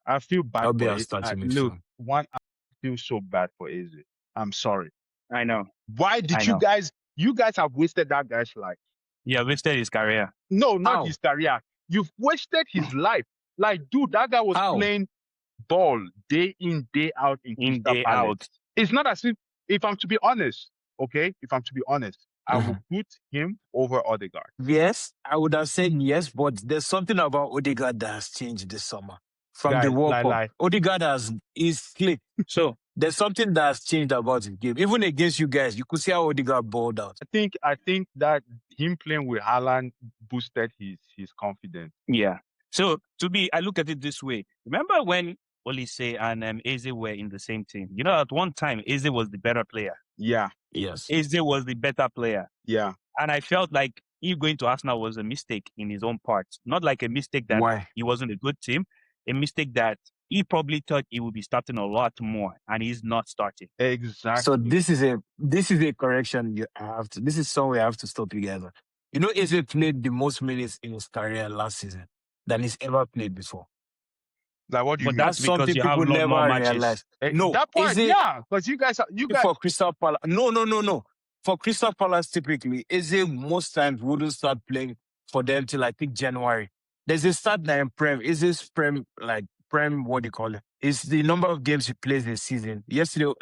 I feel bad That'll be for our it. starting Look, midfield. I feel so bad for Eze. I'm sorry. I know. Why I did know. you guys have wasted that guy's life? Yeah, wasted his career. No, not How? his career. You've wasted his life. Like, dude, that guy was How? playing ball day in, day out in In, Crystal day Palace. out. It's not as if I'm to be honest, okay? If I'm to be honest, I will put him over Odegaard. Yes, I would have said yes, but there's something about Odegaard that has changed this summer. From the Guys, World Cup, like, Odegaard is slick. So There's something that has changed about his game. Even against you guys, you could see how Odegaard balled out. I think that him playing with Haaland boosted his confidence. yeah. So to me, I look at it this way. Remember when Olise and Eze were in the same team? You know, at one time Eze was the better player. Yeah, Yes. Eze was the better player. yeah. And I felt like him going to Arsenal was a mistake in his own part. Not like a mistake that Why? he wasn't a good team, a mistake that he probably thought he would be starting a lot more, and he's not starting. Exactly. So this is a correction you have to. This is somewhere I have to stop you guys. You know, Eze played the most minutes in his career last season than he's ever played before. Like, what do you But mean? that's That's because something you have a people lot more never matches. realize. No, that part, Eze yeah, because you guys for Crystal Palace. No. For Crystal Palace, typically, Eze most times wouldn't start playing for them till I think January. There's a stat that in Prem. Eze's Prem, what do you call it? It's the number of games he plays a season.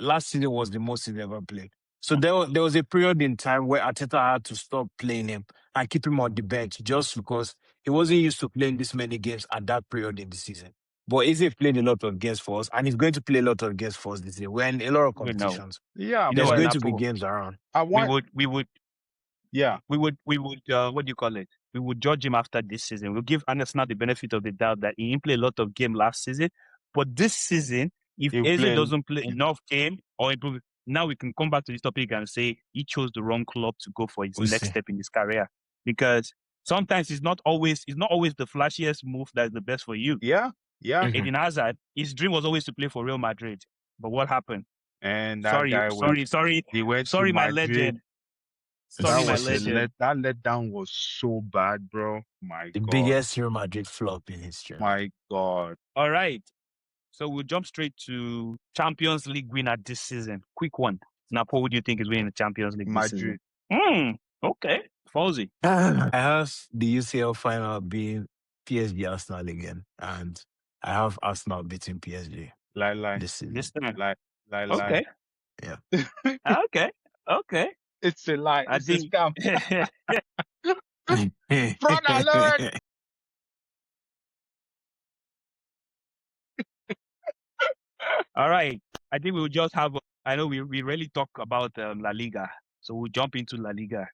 Last season was the most he's ever played. So there was a period in time where Arteta had to stop playing him and keep him on the bench just because he wasn't used to playing this many games at that period in the season. But Eze played a lot of games for us, and he's going to play a lot of games for us this year. We're in a lot of You know, competitions. yeah, you know There's what, going to be Napo? games around. I We want, would yeah, what do you call it? We would judge him after this season. We'll give Arsenal the benefit of the doubt that he didn't play a lot of game last season. But this season, if he'll Eze play. doesn't play enough game or improve, now we can come back to this topic and say he chose the wrong club to go for his We'll next see. step in his career. Because sometimes it's not always the flashiest move that's the best for you. Yeah, yeah. Mhm. Eden Hazard, his dream was always to play for Real Madrid. But what happened? And that guy he went Sorry, to my Madrid. legend. Sorry, my legend. That letdown was so bad, bro. My The God, biggest Real Madrid flop in history. my God. All right. So we'll jump straight to Champions League winner this season. Quick one. Napo, who do you think is winning the Champions League this season? Madrid. Okay. Folzy. I have the UCL final being PSG Arsenal again, and I have Arsenal beating PSG Like, this season. This time. like. Okay. Yeah. Okay. It's a lie. I It's a think. scam. Fraud alert. All right. I think we'll just have. I know we really talk about La Liga, so we'll jump into La Liga.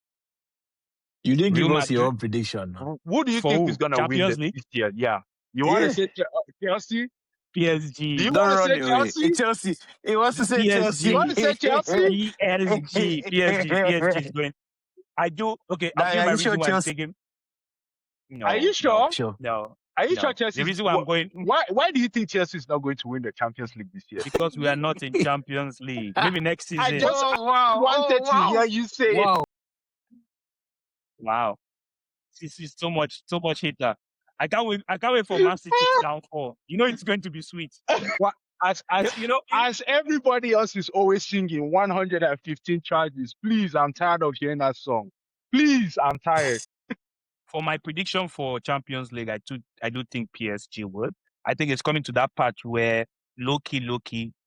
You didn't give Real us your Madrid own prediction now. Who do you for think is who? gonna win Champions League, this year? Yeah. You want to Yeah. say Chelsea? Do you PSG, want Don't to run say away. Chelsea? Chelsea. He wants to say You want Chelsea. to PSG, say Chelsea? PSG is going. I do. Okay, I'll Now, give you are my you sure reason why I'm Chelsea? taking. Are you No, no, sure? Sure. no, Are you sure no. The Chelsea's? reason why I'm going Why do you think Chelsea is not going to win the Champions League this year? because we are not in Champions League. Maybe next I season. just Oh wow! Oh wanted to hear wow! you say it. Wow! Wow, this is so much hater. I can't wait for Man City to downfall. You know it's going to be sweet. What You know, as everybody else is always singing 115 charges. Please, I'm tired of hearing that song. Please, I'm tired. for my prediction for Champions League, I do think PSG would. I think it's coming to that part where low key,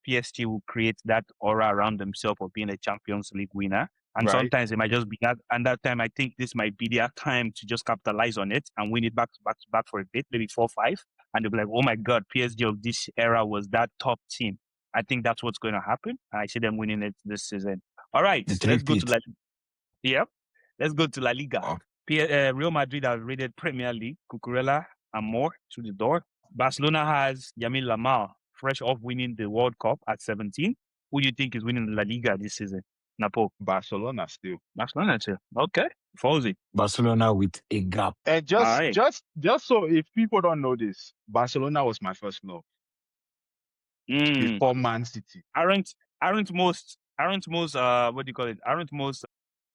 PSG will create that aura around themselves of being a Champions League winner. And Right. sometimes it might just be that. And that time, I think this might be their time to just capitalize on it and win it back to back for a bit, maybe 4-5. And they'll be like, oh my God, PSG of this era was that top team. I think that's what's going to happen. And I see them winning it this season. All right, The let's go to three-peat. Yep. Let's go to La Liga. Wow. Real Madrid has raided Premier League, Cucurella and more through the door. Barcelona has Yamil Lamar, fresh off winning the World Cup at 17. Who do you think is winning La Liga this season? Napo. Barcelona still. Barcelona too. Okay. Folzy. Barcelona with a gap. And All right. just so if people don't know this, Barcelona was my first love before Man City. Aren't most what do you call it? Aren't most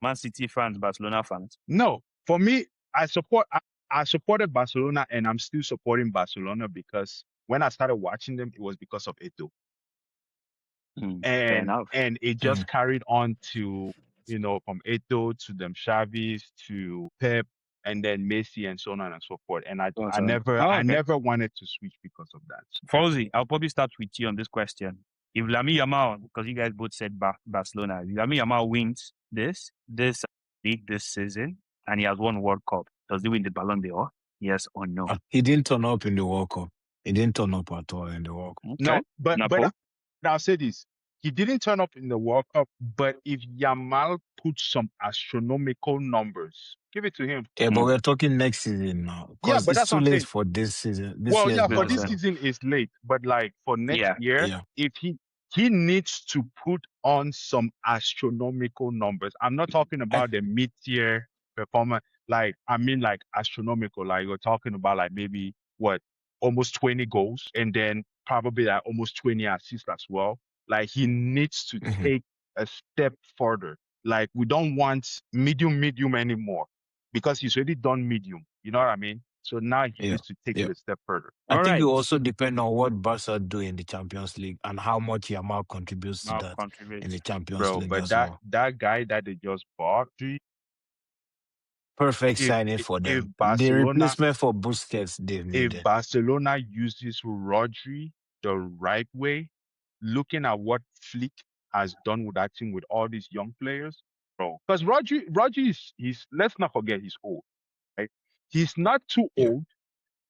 Man City fans Barcelona fans? No, for me, I supported Barcelona and I'm still supporting Barcelona because when I started watching them, it was because of Eto. Fair enough. And it just carried on to, from Eto to them Xavis to Pep and then Messi and so on and so forth. And I never wanted to switch because of that. Folzy, I'll probably start with you on this question. If Lamine Yamal, because you guys both said Barcelona, if Lamine Yamal wins this league this season and he has won World Cup, does he win the Ballon d'Or? Yes or no? He didn't turn up in the World Cup. He didn't turn up at all in the World Cup. Okay. No, but Napo? I'll say this. He didn't turn up in the World Cup, but if Yamal puts some astronomical numbers, give it to him. Yeah, but we're talking next season now. Yeah, Because but it's that's too what I'm late saying. for this season. This Well, year's yeah, for Ballon this d'Or. season is late, but like for next year, Yeah. if he needs to put on some astronomical numbers. I'm not talking about the mid-tier performance. Like, I mean, like astronomical. Like you're talking about like maybe what, almost 20 goals, and then probably like almost 20 assists as well. Like he needs to take a step further. Like we don't want medium anymore because he's already done medium. You know what I mean? So now he Yeah. needs to take it a step further. I All think right. it also depends on what Barca do in the Champions League and how much Yamal contributes to Now that contribute. in the Champions Bro, League but as well. that guy that they just bought, Perfect if signing for if them. The Barcelona replacement for Busquets they've if needed. Barcelona uses Rodri the right way, looking at what Flick has done with that team with all these young players, bro. Because Rodri is he's let's not forget he's old, right? He's not too Yeah. old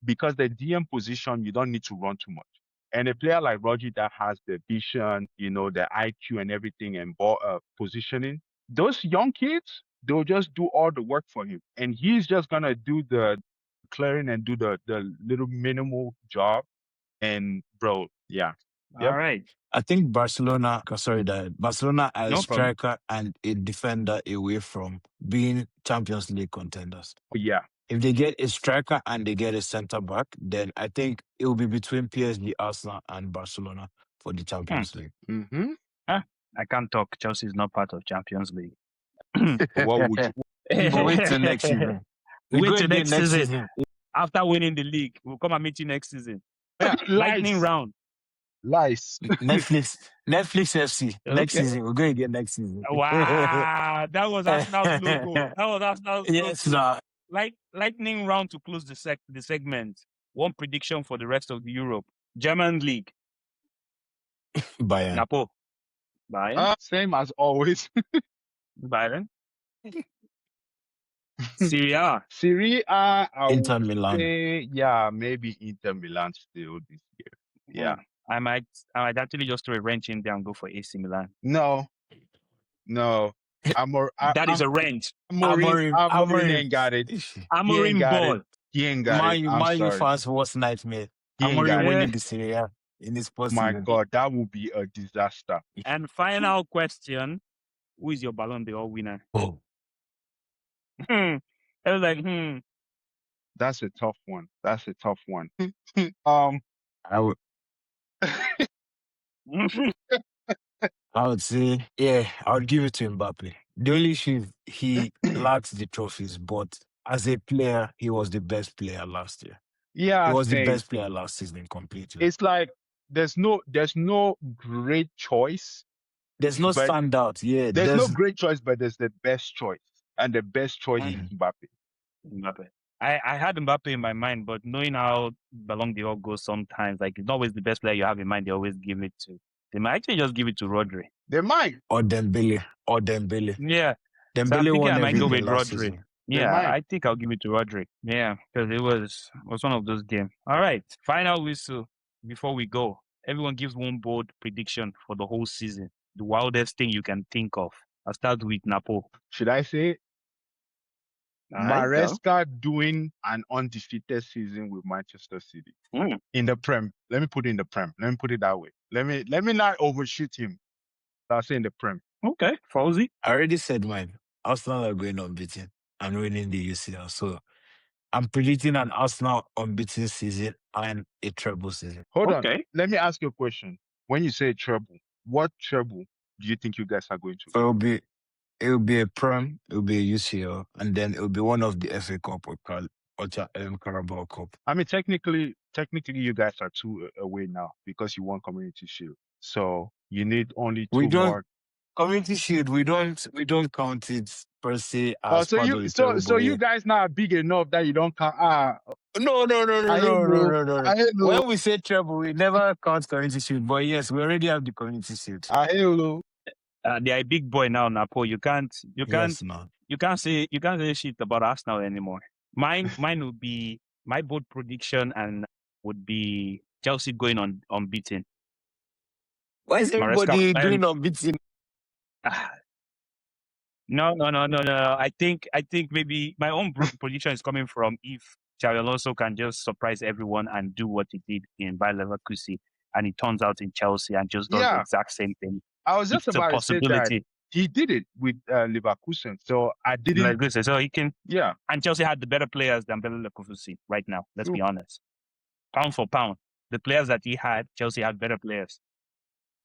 because the DM position you don't need to run too much. And a player like Rodri that has the vision, the IQ and everything and ball positioning, those young kids, they'll just do all the work for him. And he's just gonna do the clearing and do the little minimal job. And bro, yeah. All right. I think Barcelona are a No problem. striker and a defender away from being Champions League contenders. Yeah. If they get a striker and they get a centre back, then I think it will be between PSG, Arsenal, and Barcelona for the Champions League. Mm-hmm. I can't talk. Chelsea is not part of Champions League. What would you But wait till next season. We Wait go till again next next season. season. After winning the league, we'll come and meet you next season. Yeah, Lies. lightning round. Lies. Netflix FC. Next Okay. season. We're going again next season. Wow, that was Arsenal's logo. That was Arsenal's Yes, logo. nah. Lightning round to close the segment. One prediction for the rest of Europe. German league. Bayern. Napo. Bayern. Same as always. Byron. Syria. Serie A, I would Inter Milan. say, yeah, maybe Inter Milan still this year. Hmm. Yeah. I might actually just throw a wrench in there and go for AC Milan. No, no. That is a wrench. Amorim ain't got it. He ain't Amorim got it. ball. He ain't got it. I'm Man U sorry. fans' worst nightmare. He ain't Amorim got it. Eh, winning the Serie A in his first My season. God, that would be a disaster. And final question: who is your Ballon d'Or winner? Oh, I was like, That's a tough one. That's a tough one. um, I would, I would say, yeah, I would give it to Mbappe. The only issue is he lacks the trophies, but as a player, he was the best player last year. He yeah, was the same. best player last season completely. It's like there's no great choice, There's no but standout. Yeah, there's no great choice, but there's the best choice, and the best choice is Mhm. Mbappe. Mbappe. I had Mbappe in my mind, but knowing how Ballon d'Or goes sometimes, like it's not always the best player you have in mind, they always give it to. They might actually just give it to Rodri. They might, Or Dembele. Or Dembele. Yeah. So I'm Dembele thinking I won might go everything with last Rodri. season. they Yeah, might. I think I'll give it to Rodri. Yeah, because it was one of those games. All right, final whistle before we go. Everyone gives one bold prediction for the whole season. The wildest thing you can think of. I'll start with Napo. Should I say it? All right, go. Maresca doing an undefeated season with Manchester City Mm, in the Prem? Let me put it in the Prem. Let me put it that way. Let me not overshoot him. I'll say in the Prem. okay, Folzy. I already said mine. Arsenal are going unbeaten and winning the UCL. So I'm predicting an Arsenal unbeaten season and a treble season. Hold on. Okay. Let me ask you a question. When you say treble, what treble do you think you guys are going to So win? it'll be a Prem, it'll be a UCL, and then it'll be one of the FA Cup or Carabao Cup. I mean, technically, you guys are two away now because you won Community Shield. So you need only We two don't more. Community Shield. We don't count it per se Oh, as so part you of the so treble. so you guys now are big enough that you don't count. No, no, no, no, I ain't no, no, know. no, no, no. I ain't know. When we say treble, we never count Community Shield. But yes, we already have the Community Shield. I ain't know. They are a big boy now, Napo. Yes, man. You can't say shit about Arsenal anymore. Mine would be my bold prediction and would be Chelsea going on unbeaten. Why is Maresca, everybody going unbeaten? ah, no. I think maybe my own prediction is coming from if Xabi Alonso can just surprise everyone and do what he did in Bayer Leverkusen, and it turns out in Chelsea and just does the Yeah, exact same thing. I was just It's a about to say that possibility. he did it with Leverkusen. So I didn't. Like this, so he can. Yeah, And Chelsea had the better players than Bayer Leverkusen right now. Let's be true. honest. Pound for pound, the players that he had, Chelsea had better players.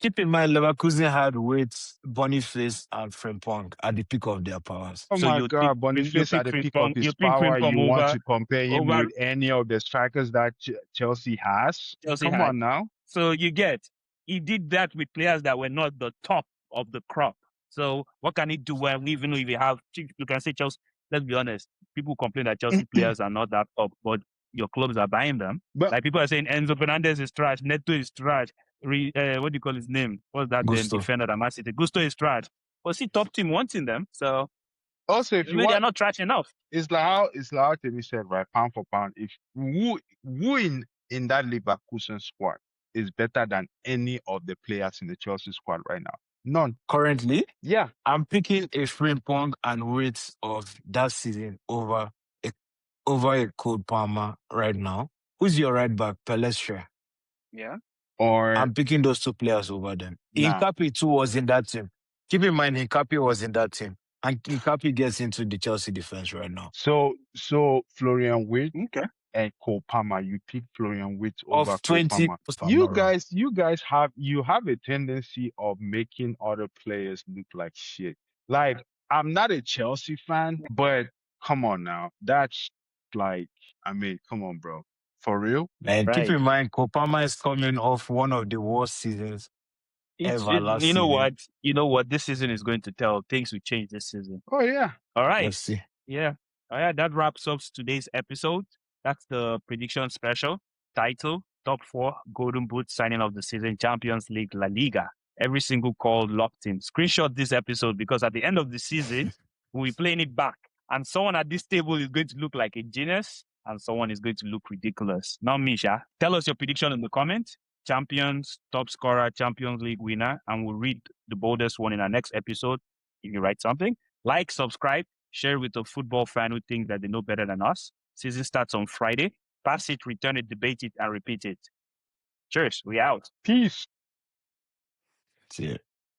Keep in mind, Leverkusen had Waits, Boniface, and Frimpong at the peak of their powers. Oh So my you pick God, Boniface at the peak of You his pick power. Frimpong You want over to compare him over with any of the strikers that Chelsea has? Chelsea Come had. on now. So you get he did that with players that were not the top of the crop. So what can he do when even if you have you can say Chelsea? Let's be honest. People complain that Chelsea players are not that up, but your clubs are buying them. But Like people are saying Enzo Fernandez is trash, Neto is trash. What do you call his name? What's that Gusto. defender that Man City? Gusto is trash. But see, top team wanting them, so also, if you maybe they are want, not trash enough. it's like how Temi said, right? Pound for pound, if who in that Leverkusen squad is better than any of the players in the Chelsea squad right now? None. Currently, Yeah. I'm picking a Frimpong and Waits of that season a, over a Cole Palmer right now. Who's your right back? Palestra. Yeah. Or I'm picking those two players over them. nah. Incapi too was in that team. Keep in mind, Incapi was in that team. And Incapi gets into the Chelsea defense right now. So Florian Wirtz Okay. and Cole Palmer, you pick Florian Wirtz over Of Cole 20, Palmer. if I'm You not wrong. guys, have a tendency of making other players look like shit. Like I'm not a Chelsea fan, but come on now, that's like, I mean, come on, bro, for real. And keep Right. in mind, Kopama is coming off one of the worst seasons ever last You know season. what? You know what? This season is going to tell. Things will change this season. Oh yeah, All right. Let's see. Yeah. All right. That wraps up today's episode. That's the prediction special title. Top four Golden Boot signing of the season, Champions League La Liga. Every single call locked in. Screenshot this episode because at the end of the season, we'll be playing it back. And someone at this table is going to look like a genius and someone is going to look ridiculous. Not Misha. Tell us your prediction in the comments. Champions, top scorer, Champions League winner, and we'll read the boldest one in our next episode if you write something. Like, subscribe, share with a football fan who thinks that they know better than us. Season starts on Friday. Pass it, return it, debate it, and repeat it. Cheers. We out. Peace. See ya.